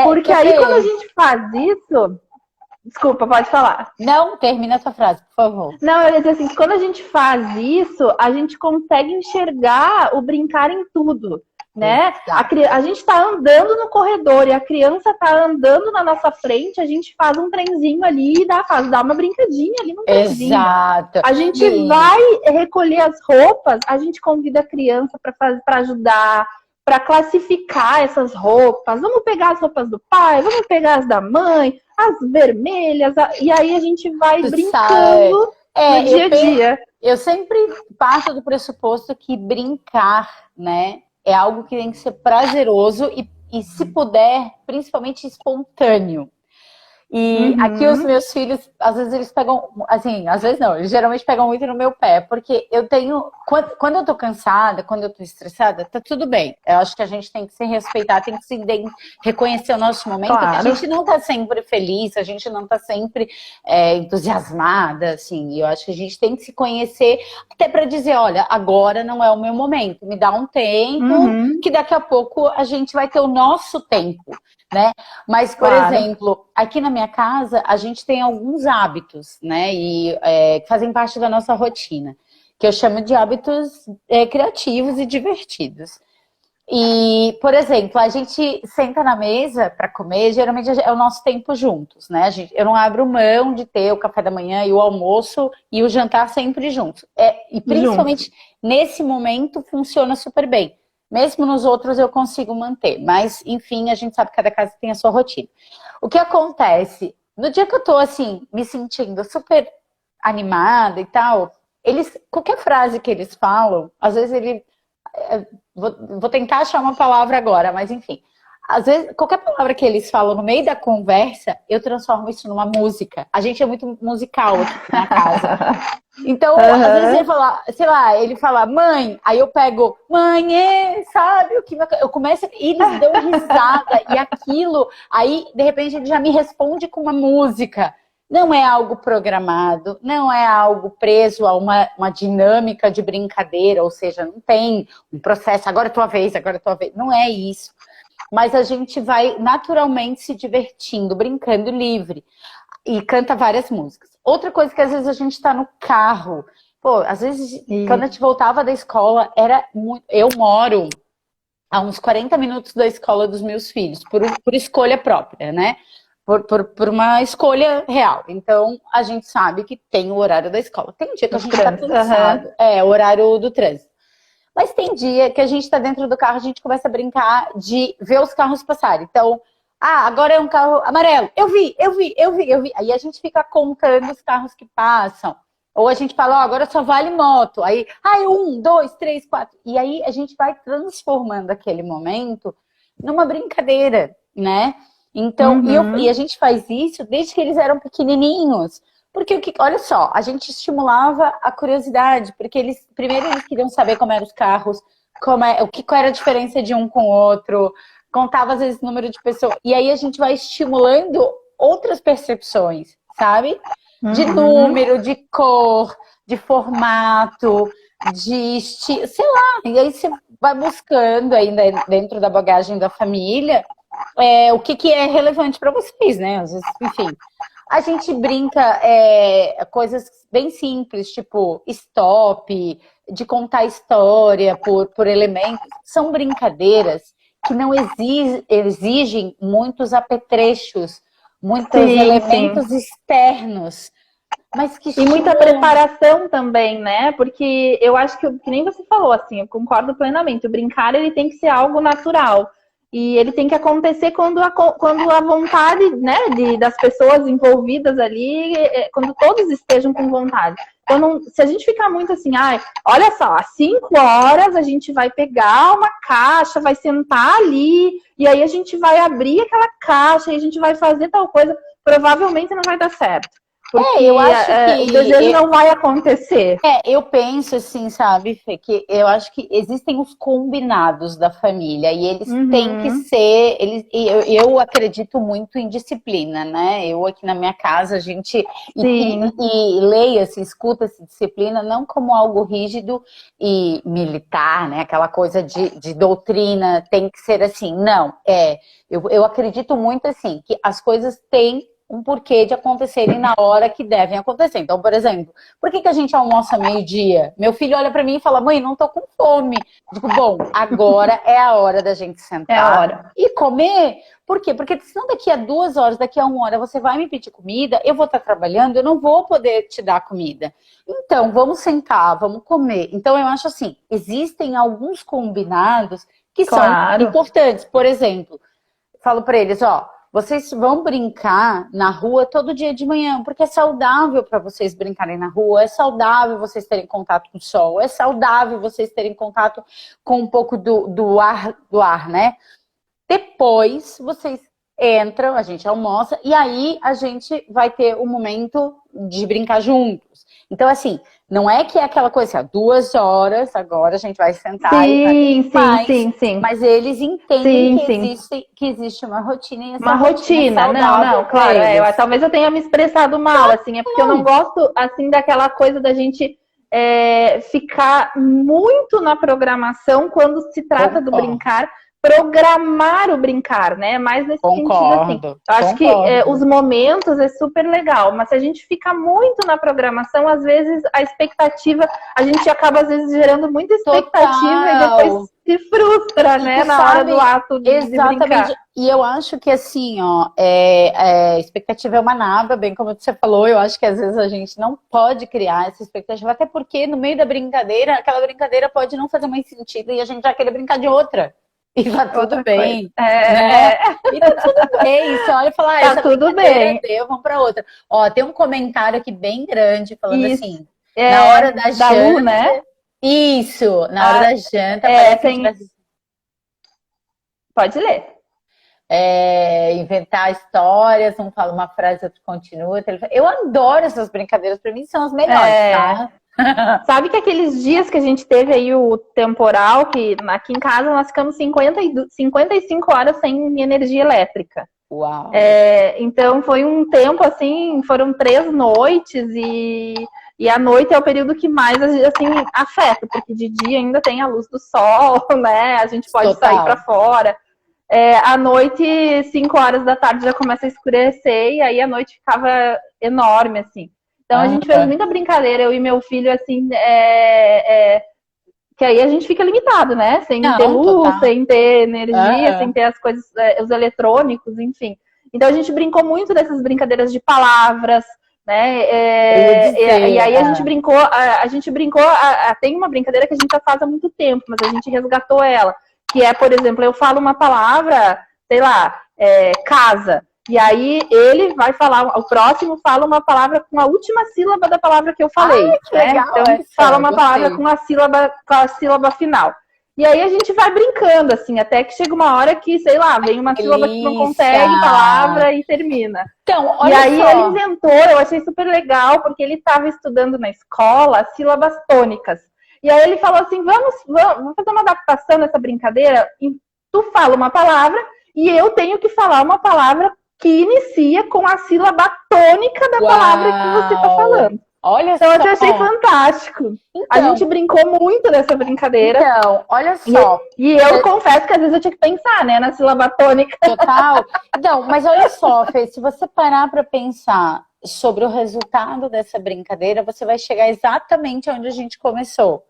Porque aí quando a gente faz isso... Desculpa, pode falar. Não, termina a sua frase, por favor. Não, eu ia dizer assim, quando a gente faz isso, a gente consegue enxergar o brincar em tudo. Né? A gente está andando no corredor e a criança está andando na nossa frente, a gente faz um trenzinho ali e dá uma brincadinha ali no trenzinho. Exato. A gente vai recolher as roupas, a gente convida a criança para ajudar, para classificar essas roupas. Vamos pegar as roupas do pai, vamos pegar as da mãe, as vermelhas, e aí a gente vai brincando no dia a dia. Eu sempre parto do pressuposto que brincar, né? É algo que tem que ser prazeroso e se puder, principalmente espontâneo. E aqui os meus filhos, às vezes eles pegam, assim, às vezes não, eles geralmente pegam muito no meu pé, porque eu tenho, quando eu tô cansada, quando eu tô estressada, tá tudo bem. Eu acho que a gente tem que se respeitar, tem que se reconhecer o nosso momento, claro. Que a gente não tá sempre feliz, a gente não tá sempre entusiasmada, assim, e eu acho que a gente tem que se conhecer até para dizer, olha, agora não é o meu momento, me dá um tempo, que daqui a pouco a gente vai ter o nosso tempo. Né? Mas, por exemplo, aqui na minha casa, a gente tem alguns hábitos, né? E que fazem parte da nossa rotina, que eu chamo de hábitos criativos e divertidos. E, por exemplo, a gente senta na mesa para comer, geralmente é o nosso tempo juntos, né? Eu não abro mão de ter o café da manhã e o almoço e o jantar sempre juntos. E principalmente nesse momento funciona super bem. Mesmo nos outros eu consigo manter. Mas, enfim, a gente sabe que cada casa tem a sua rotina. O que acontece? No dia que eu tô, assim, me sentindo super animada e tal, qualquer frase que eles falam, às vezes vou tentar achar uma palavra agora, mas enfim. Às vezes, qualquer palavra que eles falam no meio da conversa, eu transformo isso numa música. A gente é muito musical aqui na casa. Então, às vezes ele fala, sei lá, ele fala, mãe, aí eu pego, mãe, sabe o que eu começo, e eles dão risada, e aquilo, aí, de repente, ele já me responde com uma música. Não é algo programado, não é algo preso a uma dinâmica de brincadeira, ou seja, não tem um processo, agora é tua vez, não é isso. Mas a gente vai naturalmente se divertindo, brincando livre. E canta várias músicas. Outra coisa que às vezes a gente tá no carro. Pô, às vezes, quando a gente voltava da escola, era muito... Eu moro a uns 40 minutos da escola dos meus filhos, por escolha própria, né? por uma escolha real. Então, a gente sabe que tem o horário da escola. Tem dia que a gente está cansado. É, o horário do trânsito. Mas tem dia que a gente está dentro do carro, a gente começa a brincar de ver os carros passarem. Então, agora é um carro amarelo. Eu vi. Aí a gente fica contando os carros que passam. Ou a gente fala, agora só vale moto. Aí, 1, 2, 3, 4. E aí a gente vai transformando aquele momento numa brincadeira, né? Então, e a gente faz isso desde que eles eram pequenininhos. Porque, olha só, a gente estimulava a curiosidade, porque primeiro eles queriam saber como eram os carros, qual era a diferença de um com o outro, contava às vezes o número de pessoas. E aí a gente vai estimulando outras percepções, sabe? De número, de cor, de formato, de estilo, sei lá. E aí você vai buscando ainda dentro da bagagem da família o que é relevante para vocês, né? Às vezes, enfim. A gente brinca coisas bem simples, tipo stop, de contar história por elementos. São brincadeiras que não exigem muitos apetrechos, muitos elementos externos. Mas que e muita preparação também, né? Porque eu acho que nem você falou, assim, eu concordo plenamente. O brincar, ele tem que ser algo natural. E ele tem que acontecer quando a vontade, né, das pessoas envolvidas ali, quando todos estejam com vontade. Então, se a gente ficar muito assim, olha só, às 5 horas a gente vai pegar uma caixa, vai sentar ali, e aí a gente vai abrir aquela caixa, e a gente vai fazer tal coisa, provavelmente não vai dar certo. Porque eu acho que o desejo não vai acontecer. Eu penso assim, sabe, Fê, que eu acho que existem os combinados da família e eles têm que ser. Eu acredito muito em disciplina, né? Eu aqui na minha casa, a gente e leia-se, escuta-se disciplina não como algo rígido e militar, né? Aquela coisa de doutrina, tem que ser assim. Não, eu acredito muito assim, que as coisas têm um porquê de acontecerem na hora que devem acontecer. Então, por exemplo, por que a gente almoça meio-dia? Meu filho olha pra mim e fala, mãe, não tô com fome. Digo, bom, agora é a hora da gente sentar e comer. Por quê? Porque senão daqui a 2 horas, daqui a 1 hora, você vai me pedir comida, eu vou estar trabalhando, eu não vou poder te dar comida. Então, vamos sentar, vamos comer. Então, eu acho assim, existem alguns combinados que são importantes. Por exemplo, falo pra eles, vocês vão brincar na rua todo dia de manhã, porque é saudável para vocês brincarem na rua, é saudável vocês terem contato com o sol, é saudável vocês terem contato com um pouco do ar, né? Depois vocês entram, a gente almoça, e aí a gente vai ter o momento de brincar juntos. Então, assim, não é que é aquela coisa assim, 2 horas, agora a gente vai sentar sim. Mas eles entendem que existe uma rotina e essa uma rotina. Não, claro. Talvez eu tenha me expressado mal, assim, é porque eu não gosto, assim, daquela coisa da gente ficar muito na programação quando se trata do brincar. Programar o brincar, né? Mais nesse sentido, assim. Eu acho que os momentos é super legal, mas se a gente fica muito na programação, às vezes a expectativa, a gente acaba às vezes gerando muita expectativa e depois se frustra, né? Na hora do ato de brincar. E eu acho que assim, expectativa é uma naba, bem como você falou, eu acho que às vezes a gente não pode criar essa expectativa, até porque no meio da brincadeira, aquela brincadeira pode não fazer mais sentido e a gente já querer brincar de outra. E tá tudo bem. Né? E tá tudo bem. Você olha e fala, tá tudo bem. Vamos pra outra. Tem um comentário aqui bem grande falando assim, na hora da janta. Né? Isso, na hora da janta. Pode ler. Inventar histórias, um fala uma frase, outro continua. Eu adoro essas brincadeiras, pra mim são as melhores, tá? Sabe que aqueles dias que a gente teve aí o temporal, que aqui em casa nós ficamos 55 horas sem energia elétrica. Uau! Então foi um tempo assim, foram 3 noites e a noite é o período que mais assim, afeta, porque de dia ainda tem a luz do sol, né? A gente pode sair para fora. À noite, 5 horas da tarde já começa a escurecer e aí a noite ficava enorme, assim. Então, a gente fez muita brincadeira, eu e meu filho, assim, que aí a gente fica limitado, né? Sem ter luz, sem ter energia, sem ter as coisas, os eletrônicos, enfim. Então a gente brincou muito dessas brincadeiras de palavras, né? E aí a gente brincou, tem uma brincadeira que a gente já faz há muito tempo, mas a gente resgatou ela, que é, por exemplo, eu falo uma palavra, sei lá, casa. E aí ele vai falar, o próximo fala uma palavra com a última sílaba da palavra que eu falei. Que legal, então fala uma palavra com a sílaba final. E aí a gente vai brincando, assim, até que chega uma hora que, sei lá, vem uma sílaba que não consegue palavra e termina. Então, olha e aí só. Ele inventou, eu achei super legal, porque ele estava estudando na escola sílabas tônicas. E aí ele falou assim, vamos fazer uma adaptação nessa brincadeira, e tu fala uma palavra e eu tenho que falar uma palavra que inicia com a sílaba tônica da palavra que você está falando. Olha então, só. Eu achei fantástico. A gente brincou muito dessa brincadeira. Então, olha só. E eu confesso que às vezes eu tinha que pensar, né, na sílaba tônica. Total. Então, mas olha só, Fê, se você parar para pensar sobre o resultado dessa brincadeira, você vai chegar exatamente onde a gente começou.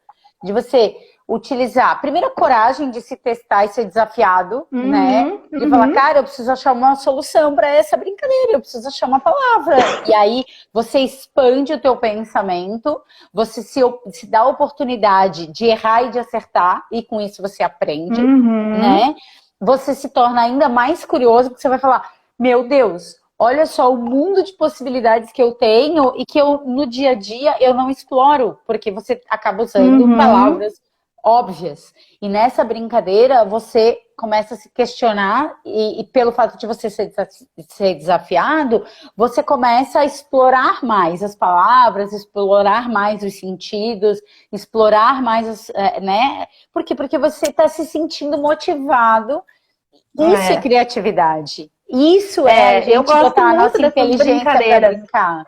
De você utilizar, primeiro, a coragem de se testar e ser desafiado, né? De falar, cara, eu preciso achar uma solução para essa brincadeira, eu preciso achar uma palavra. E aí você expande o teu pensamento, você se dá a oportunidade de errar e de acertar, e com isso você aprende, né? Você se torna ainda mais curioso, porque você vai falar, meu Deus, olha só o mundo de possibilidades que eu tenho e que eu, no dia a dia, eu não exploro, porque você acaba usando palavras óbvias. E nessa brincadeira, você começa a se questionar e pelo fato de você ser desafiado, você começa a explorar mais as palavras, explorar mais os sentidos, explorar mais, né? Por quê? Porque você está se sentindo motivado. Isso é criatividade. Isso a gente botar a nossa inteligência para brincar.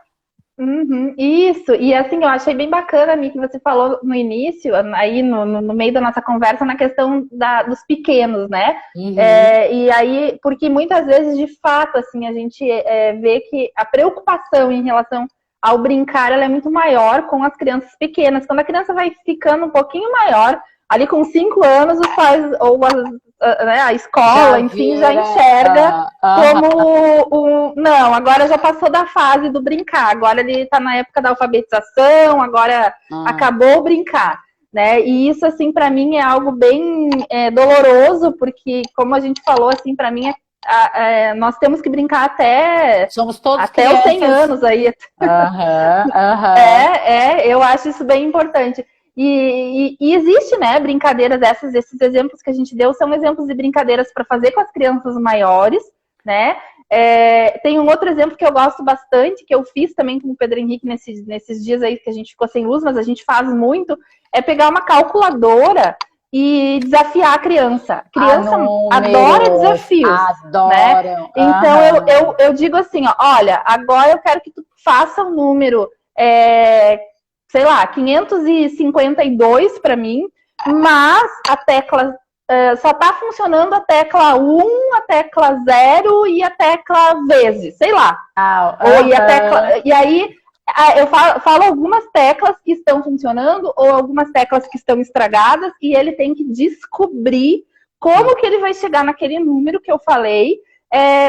Isso, e assim, eu achei bem bacana, Mi, que você falou no início, aí no meio da nossa conversa, na questão dos pequenos, né? E aí, porque muitas vezes, de fato, assim, a gente vê que a preocupação em relação ao brincar, ela é muito maior com as crianças pequenas. Quando a criança vai ficando um pouquinho maior, ali com 5 anos, os pais ou a escola, enfim, já enxerga como não, agora já passou da fase do brincar, agora ele está na época da alfabetização, agora acabou o brincar, né? E isso, assim, para mim é algo bem doloroso, porque, como a gente falou, assim, para mim nós temos que brincar até somos todos até os 100 anos aí. Eu acho isso bem importante. E existe, né, brincadeiras esses exemplos que a gente deu são exemplos de brincadeiras para fazer com as crianças maiores, né? Tem um outro exemplo que eu gosto bastante, que eu fiz também com o Pedro Henrique nesses dias aí que a gente ficou sem luz, mas a gente faz muito, é pegar uma calculadora e desafiar a criança. A criança adora desafios. Adora. Né? Então eu digo assim, ó, olha, agora eu quero que tu faça um número, sei lá, 552 para mim, mas a tecla só tá funcionando a tecla 1, a tecla 0 e a tecla vezes, sei lá. E aí eu falo algumas teclas que estão funcionando ou algumas teclas que estão estragadas e ele tem que descobrir como que ele vai chegar naquele número que eu falei,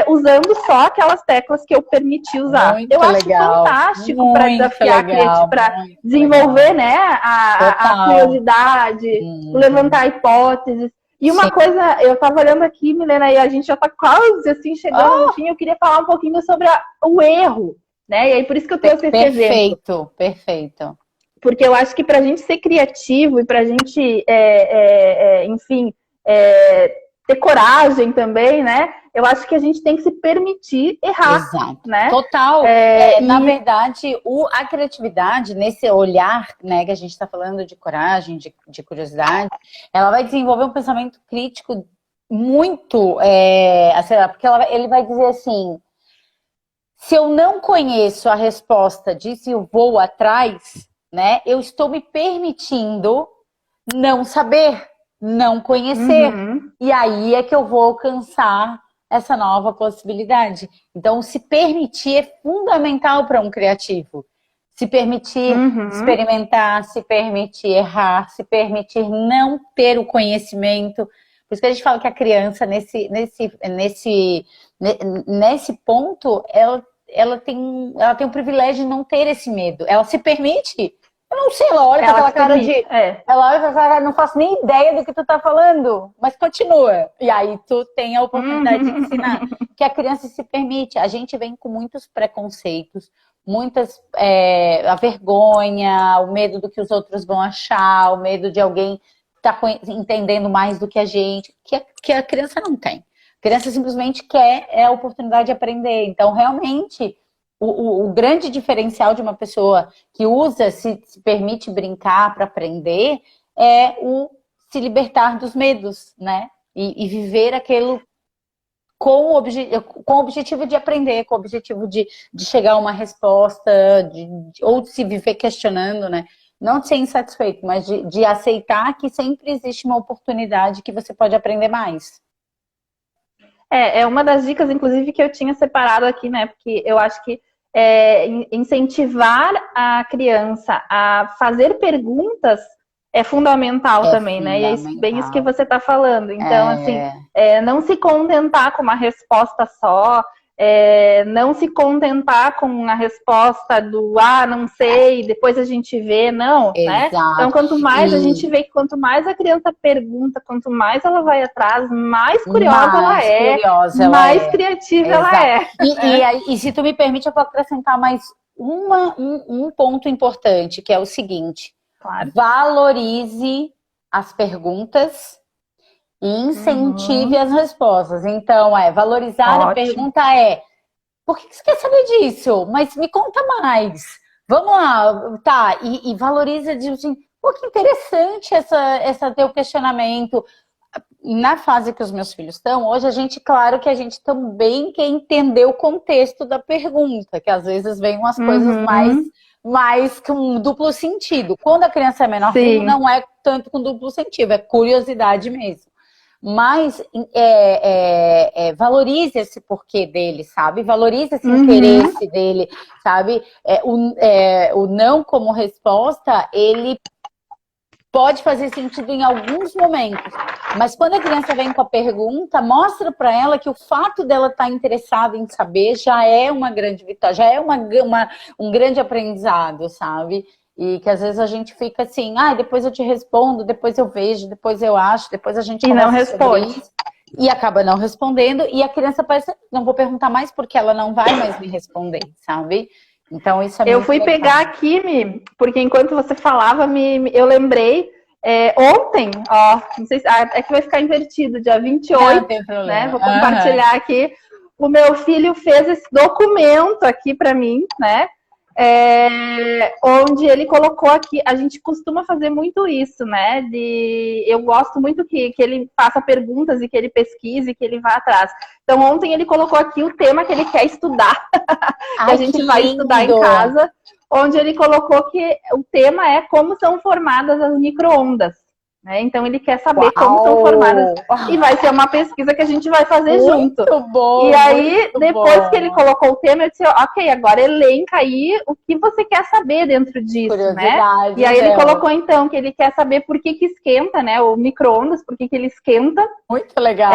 usando só aquelas teclas que eu permiti usar. Muito eu acho legal. fantástico para desafiar a criatividade, para desenvolver, né, a curiosidade, levantar hipóteses. E uma coisa, eu estava olhando aqui, Milena, e a gente já está quase assim chegando no fim, eu queria falar um pouquinho sobre o erro, né? E aí por isso que eu trouxe esse exemplo. Perfeito. Porque eu acho que para a gente ser criativo e para a gente, enfim, ter coragem também, né? Eu acho que a gente tem que se permitir errar. Exato. Né? Total. Na verdade, a criatividade, nesse olhar, né, que a gente está falando de coragem, de curiosidade, ela vai desenvolver um pensamento crítico muito porque ele vai dizer assim, se eu não conheço a resposta disso e eu vou atrás, né, eu estou me permitindo não saber, não conhecer. E aí é que eu vou alcançar essa nova possibilidade. Então, se permitir é fundamental para um criativo. Se permitir experimentar, se permitir errar, se permitir não ter o conhecimento. Por isso que a gente fala que a criança, nesse ponto, ela tem o privilégio de não ter esse medo. Ela se permite. Eu não sei, ela olha com aquela cara de... Ela olha com aquela cara, não faço nem ideia do que tu tá falando, mas continua. E aí tu tem a oportunidade de ensinar. Que a criança se permite. A gente vem com muitos preconceitos, a vergonha, o medo do que os outros vão achar, o medo de alguém estar entendendo mais do que a gente, que a criança não tem. A criança simplesmente quer a oportunidade de aprender. Então, realmente, o grande diferencial de uma pessoa que se permite brincar para aprender é o se libertar dos medos, né? E viver aquilo com o objetivo de aprender, com o objetivo de chegar a uma resposta, ou de se viver questionando, né? Não de ser insatisfeito, mas de aceitar que sempre existe uma oportunidade que você pode aprender mais. É uma das dicas, inclusive, que eu tinha separado aqui, né? Porque eu acho que incentivar a criança a fazer perguntas é fundamental também, né? E é bem isso que você está falando. Então, assim, não se contentar com uma resposta só, não se contentar com a resposta do não sei, depois a gente vê, não, né? Então, quanto mais a gente vê que quanto mais a criança pergunta, quanto mais ela vai atrás, mais curiosa ela é, mais criativa ela é. E se tu me permite, eu vou acrescentar mais um ponto importante, que é o seguinte. Claro. Valorize as perguntas e incentive as respostas. Então, valorizar a pergunta por que você quer saber disso? Mas me conta mais. Vamos lá, tá, e valoriza, assim, pô, que interessante essa teu questionamento. Na fase que os meus filhos estão, hoje claro que a gente também quer entender o contexto da pergunta, que às vezes vem umas coisas mais com um duplo sentido. Quando a criança é menor, não é tanto com duplo sentido, é curiosidade mesmo. Mas valorize esse porquê dele, sabe? Valorize esse interesse dele, sabe? O não como resposta, ele pode fazer sentido em alguns momentos. Mas quando a criança vem com a pergunta, mostra para ela que o fato dela estar interessada em saber já é uma grande vitória, já é um grande aprendizado, sabe? E que às vezes a gente fica assim, depois eu te respondo, depois eu vejo, depois eu acho, depois a gente não responde. E acaba não respondendo, e a criança parece, não vou perguntar mais porque ela não vai mais me responder, sabe? Então isso é muito Eu fui legal. Pegar aqui, porque enquanto você falava, eu lembrei, ontem, não sei se, é que vai ficar invertido, dia 28, não tem problema. Né? Vou compartilhar aqui. O meu filho fez esse documento aqui para mim, né? Onde ele colocou aqui, a gente costuma fazer muito isso, né? Eu gosto muito que ele faça perguntas e que ele pesquise, que ele vá atrás. Então ontem ele colocou aqui o tema que ele quer estudar, que a gente vai estudar em casa, onde ele colocou que o tema é como são formadas as micro-ondas. Né? Então ele quer saber como são formadas. E vai ser uma pesquisa que a gente vai fazer junto. Bom, e aí, depois que ele colocou o tema, eu disse, ok, agora elenca aí o que você quer saber dentro disso, né? E aí ele colocou então que ele quer saber por que esquenta, né? O micro-ondas, por que ele esquenta. Muito legal.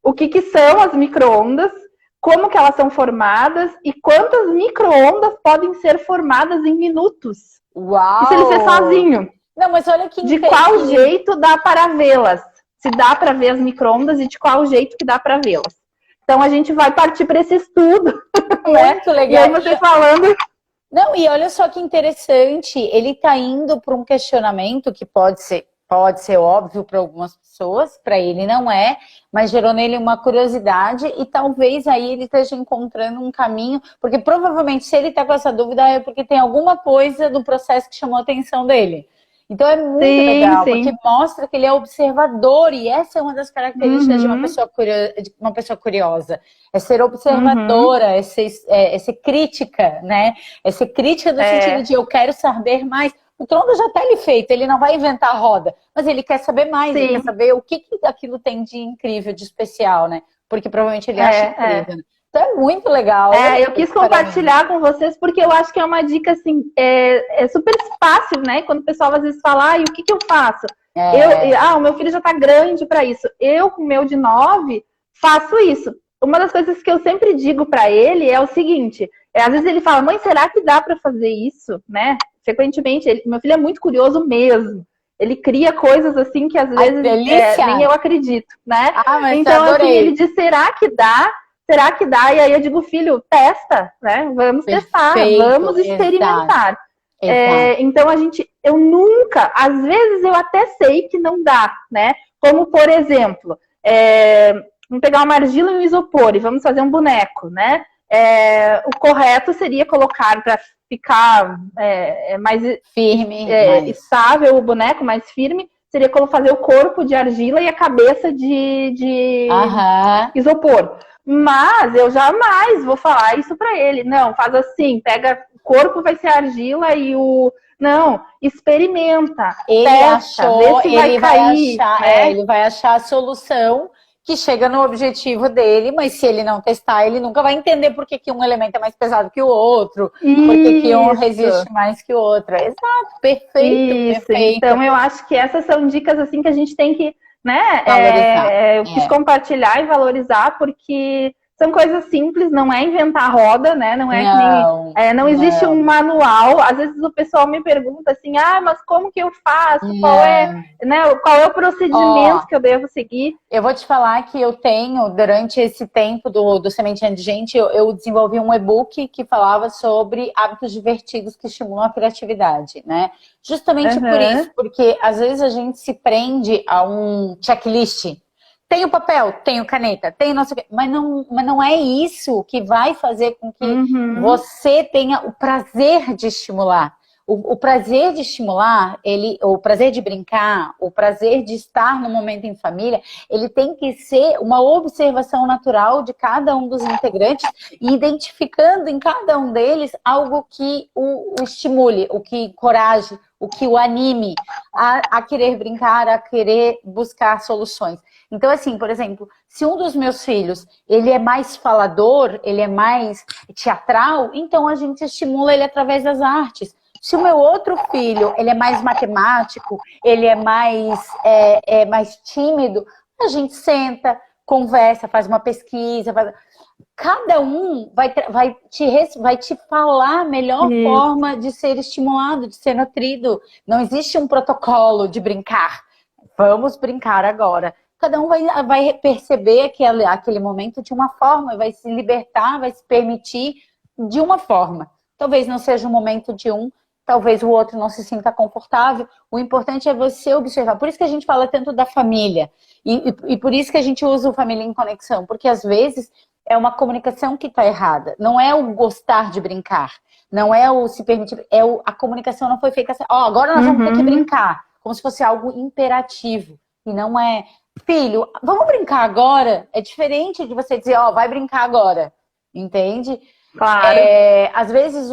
O que são as micro-ondas, como que elas são formadas e quantas micro-ondas podem ser formadas em minutos. Uau! Isso ele fez sozinho. Não, mas olha que de qual jeito dá para vê-las? Se dá para ver as micro-ondas e de qual jeito que dá para vê-las. Então a gente vai partir para esse estudo. Muito legal. E aí você falando... Não, e olha só que interessante, ele está indo para um questionamento que pode ser óbvio para algumas pessoas, para ele não é, mas gerou nele uma curiosidade e talvez aí ele esteja encontrando um caminho, porque provavelmente se ele está com essa dúvida é porque tem alguma coisa do processo que chamou a atenção dele. Então é muito legal, porque mostra que ele é observador, e essa é uma das características de uma pessoa curiosa. É ser observadora, é ser crítica, né? É ser crítica no sentido de eu quero saber mais. O Tronda já está feito, ele não vai inventar a roda, mas ele quer saber mais, ele quer saber o que aquilo tem de incrível, de especial, né? Porque provavelmente ele acha incrível, né? Então é muito legal. Eu quis compartilhar com vocês porque eu acho que é uma dica assim, super fácil, né? Quando o pessoal às vezes fala, e o que eu faço? O meu filho já tá grande para isso. Eu, com o meu de 9, faço isso. Uma das coisas que eu sempre digo para ele é o seguinte, às vezes ele fala, mãe, será que dá para fazer isso, né? Frequentemente, meu filho é muito curioso mesmo. Ele cria coisas assim que às vezes nem eu acredito, né? Mas então, assim, ele diz, será que dá? Será que dá? E aí eu digo, filho, testa, né? Vamos testar, vamos experimentar. Então, eu nunca, às vezes eu até sei que não dá, né? Como, por exemplo, vamos pegar uma argila e um isopor e vamos fazer um boneco, né? O correto seria colocar para ficar mais firme, estável o boneco, mais firme, seria como fazer o corpo de argila e a cabeça de isopor. Mas eu jamais vou falar isso para ele. Não, faz assim, pega o corpo vai ser argila e o... Não, experimenta, testa, vê se vai cair. Ele vai achar a solução que chega no objetivo dele, mas se ele não testar, ele nunca vai entender por que um elemento é mais pesado que o outro, por que um resiste mais que o outro. Exato, perfeito. Então eu acho que essas são dicas assim que a gente tem que, né, eu quis compartilhar e valorizar, porque são coisas simples, não é inventar a roda, né? Não existe um manual. Às vezes o pessoal me pergunta assim, mas como que eu faço? Qual é o procedimento que eu devo seguir? Eu vou te falar que eu tenho, durante esse tempo do Sementinha de Gente, eu desenvolvi um e-book que falava sobre hábitos divertidos que estimulam a criatividade, né? Justamente por isso, porque às vezes a gente se prende a um checklist. Tenho papel, tenho caneta, tenho não sei o quê. Mas não é isso que vai fazer com que você tenha o prazer de estimular. O prazer de estimular, o prazer de brincar, o prazer de estar no momento em família, ele tem que ser uma observação natural de cada um dos integrantes e identificando em cada um deles algo que o estimule, o que encoraje, o que o anime a querer brincar, a querer buscar soluções. Então, assim, por exemplo, se um dos meus filhos, ele é mais falador, ele é mais teatral, então a gente estimula ele através das artes. Se o meu outro filho, ele é mais matemático, ele é mais tímido, a gente senta, conversa, faz uma pesquisa, cada um vai te falar a melhor forma de ser estimulado, de ser nutrido. Não existe um protocolo de brincar. Vamos brincar agora. Cada um vai perceber aquele momento de uma forma, vai se libertar, vai se permitir de uma forma. Talvez não seja o momento de um, talvez o outro não se sinta confortável. O importante é você observar. Por isso que a gente fala tanto da família. E por isso que a gente usa o Família em Conexão. Porque às vezes é uma comunicação que está errada. Não é o gostar de brincar. Não é o se permitir. A comunicação não foi feita assim. Agora nós vamos ter que brincar. Como se fosse algo imperativo. E não é... Filho, vamos brincar agora? É diferente de você dizer, vai brincar agora. Entende? Claro. Às vezes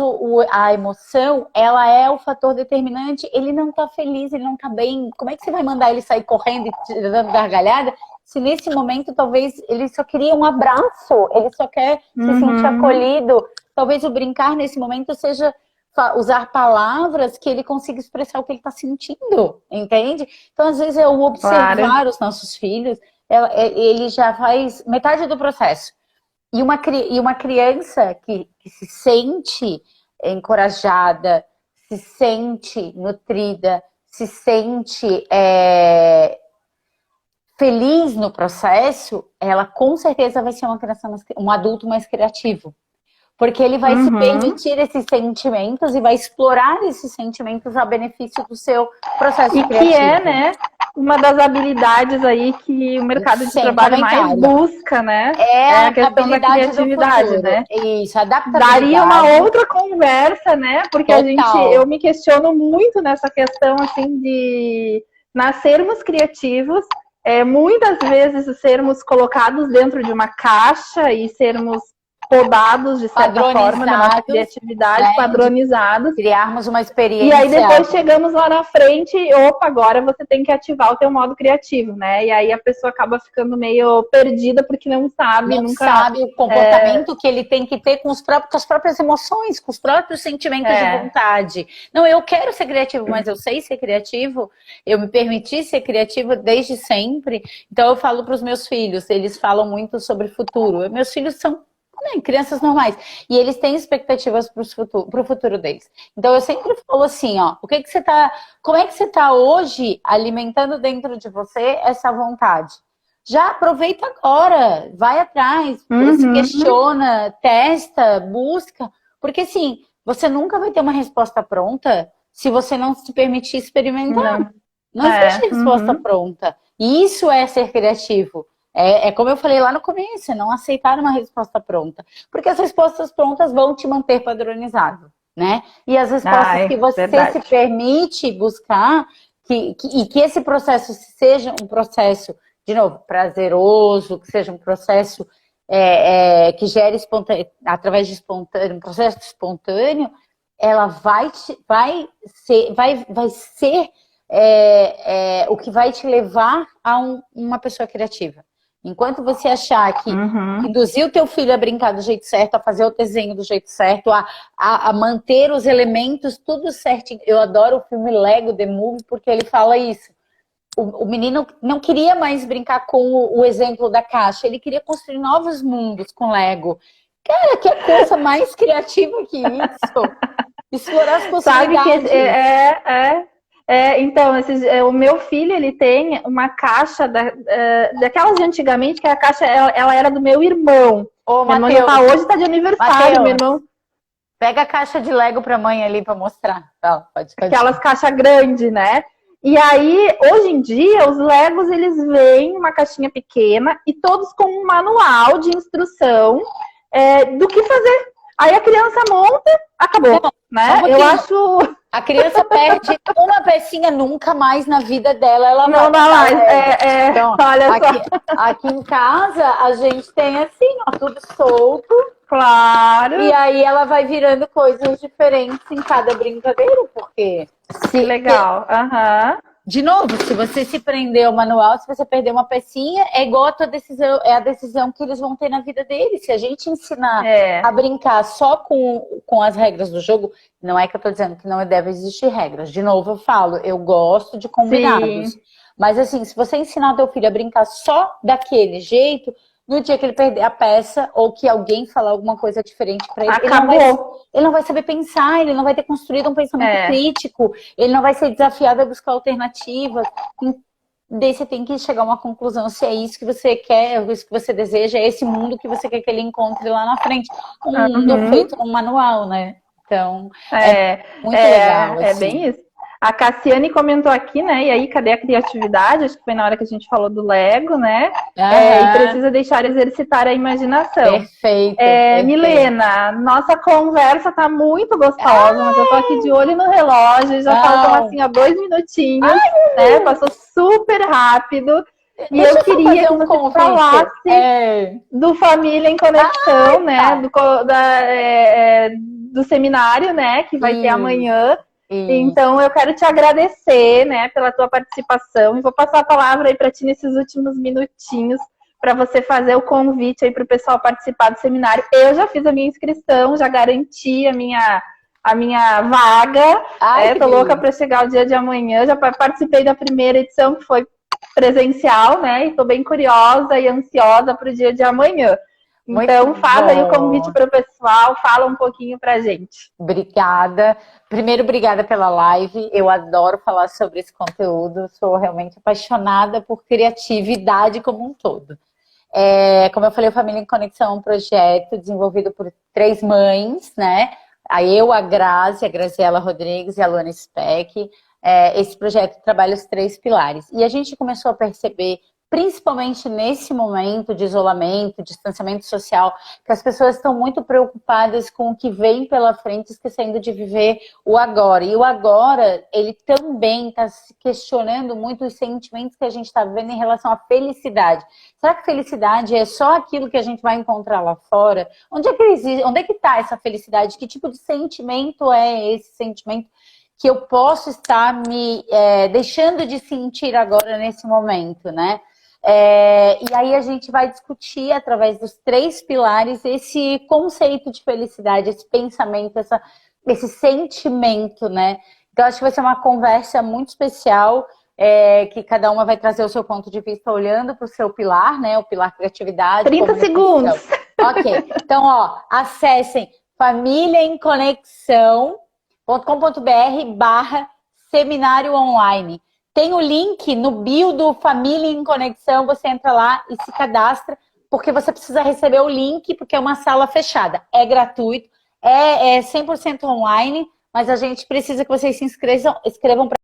a emoção, ela é o fator determinante. Ele não tá feliz, ele não tá bem. Como é que você vai mandar ele sair correndo e dando gargalhada? Se nesse momento, talvez, ele só queria um abraço. Ele só quer se sentir acolhido. Talvez o brincar nesse momento seja... usar palavras que ele consiga expressar o que ele está sentindo, entende? Então, às vezes, o observar os nossos filhos, ele já faz metade do processo. E uma criança que se sente encorajada, se sente nutrida, se sente feliz no processo, ela com certeza vai ser um adulto mais criativo. Porque ele vai se permitir esses sentimentos e vai explorar esses sentimentos a benefício do seu processo criativo. E que é, né, uma das habilidades aí que o mercado de trabalho mais busca, né? É a questão da criatividade, né? Isso, adaptabilidade. Daria uma outra conversa, né? Porque eu me questiono muito nessa questão, assim, de nascermos criativos, muitas vezes sermos colocados dentro de uma caixa e sermos podados, de certa forma, da nossa criatividade, né? Padronizados. Criarmos uma experiência. E aí depois chegamos lá na frente, opa, agora você tem que ativar o teu modo criativo, né? E aí a pessoa acaba ficando meio perdida porque não sabe, não sabe o comportamento que ele tem que ter com as próprias emoções, com os próprios sentimentos de vontade. Não, eu quero ser criativo, mas eu sei ser criativo, eu me permiti ser criativo desde sempre. Então eu falo para os meus filhos, eles falam muito sobre futuro. Meus filhos são crianças normais. E eles têm expectativas para o futuro deles. Então eu sempre falo assim, ó, como é que você tá hoje alimentando dentro de você essa vontade? Já aproveita agora, vai atrás, se questiona, testa, busca, porque assim, você nunca vai ter uma resposta pronta se você não se permitir experimentar. Não existe resposta pronta. E isso é ser criativo. É como eu falei lá no começo, é não aceitar uma resposta pronta. Porque as respostas prontas vão te manter padronizado, né? E as respostas que você se permite buscar, e que esse processo seja um processo, de novo, prazeroso, que seja um processo que gere através de um processo espontâneo, ela vai ser o que vai te levar a uma pessoa criativa. Enquanto você achar que induzir o teu filho a brincar do jeito certo, a fazer o desenho do jeito certo, a manter os elementos tudo certinho. Eu adoro o filme Lego The Movie porque ele fala isso. O menino não queria mais brincar com o exemplo da caixa, ele queria construir novos mundos com Lego. Cara, que coisa mais criativa que isso? Explorar as possibilidades. Sabe que então, o meu filho, ele tem uma caixa daquelas de antigamente, que a caixa ela era do meu irmão. Ô, meu irmão hoje tá de aniversário, meu irmão. Pega a caixa de Lego pra mãe ali pra mostrar. Tá, pode. Aquelas caixas grandes, né? E aí, hoje em dia, os Legos, eles vêm uma caixinha pequena e todos com um manual de instrução do que fazer. Aí a criança monta, acabou, né? Eu acho... A criança perde uma pecinha, nunca mais na vida dela ela não dá mais. Então, olha só. Aqui em casa a gente tem assim, ó, tudo solto. Claro. E aí ela vai virando coisas diferentes em cada brincadeira, porque legal. De novo, se você se prender ao manual, se você perder uma pecinha, é igual a tua decisão, é a decisão que eles vão ter na vida deles. Se a gente ensinar a brincar só com as regras do jogo, não é que eu tô dizendo que não deve existir regras. De novo, eu falo, eu gosto de combinados. Sim. Mas assim, se você ensinar teu filho a brincar só daquele jeito, no dia que ele perder a peça ou que alguém falar alguma coisa diferente para ele, ele não vai saber pensar, ele não vai ter construído um pensamento crítico, ele não vai ser desafiado a buscar alternativas. Daí você tem que chegar a uma conclusão se é isso que você quer, isso que você deseja, é esse mundo que você quer que ele encontre lá na frente. Um mundo feito num manual, né? Então, muito legal. Assim. É bem isso. A Cassiane comentou aqui, né? E aí, cadê a criatividade? Acho que foi na hora que a gente falou do Lego, né? E precisa deixar exercitar a imaginação. Perfeito. Milena, nossa conversa tá muito gostosa, mas eu tô aqui de olho no relógio, já faltam assim, 2 minutinhos, né? Passou super rápido. E eu queria que você falasse do Família em Conexão, né? Do seminário, né? Que vai ter amanhã. Então, eu quero te agradecer, né, pela tua participação e vou passar a palavra aí para ti nesses últimos minutinhos para você fazer o convite aí para o pessoal participar do seminário. Eu já fiz a minha inscrição, já garanti a minha vaga. Tô louca para chegar o dia de amanhã. Já participei da primeira edição, que foi presencial, né? E tô bem curiosa e ansiosa para o dia de amanhã. Então, faz aí o convite para o pessoal, fala um pouquinho pra gente. Obrigada. Primeiro, obrigada pela live. Eu adoro falar sobre esse conteúdo. Sou realmente apaixonada por criatividade como um todo. Como eu falei, o Família em Conexão é um projeto desenvolvido por 3 mães, né? A Grazi, a Graziela Rodrigues e a Luana Speck. Esse projeto trabalha os 3 pilares. E a gente começou a perceber principalmente nesse momento de isolamento, distanciamento social, que as pessoas estão muito preocupadas com o que vem pela frente, esquecendo de viver o agora. E o agora, ele também está se questionando muito os sentimentos que a gente está vivendo em relação à felicidade. Será que felicidade é só aquilo que a gente vai encontrar lá fora? Onde é que está essa felicidade? Que tipo de sentimento é esse sentimento que eu posso estar me deixando de sentir agora nesse momento, né? E aí a gente vai discutir, através dos 3 pilares, esse conceito de felicidade, esse pensamento, esse sentimento, né? Então, acho que vai ser uma conversa muito especial, que cada uma vai trazer o seu ponto de vista olhando para o seu pilar, né? O pilar criatividade. 30 segundos! Ok, então, ó, acessem familiaemconexão.com.br/seminário online. Tem o link no bio do Família em Conexão, você entra lá e se cadastra, porque você precisa receber o link, porque é uma sala fechada. É gratuito, é 100% online, mas a gente precisa que vocês se inscrevam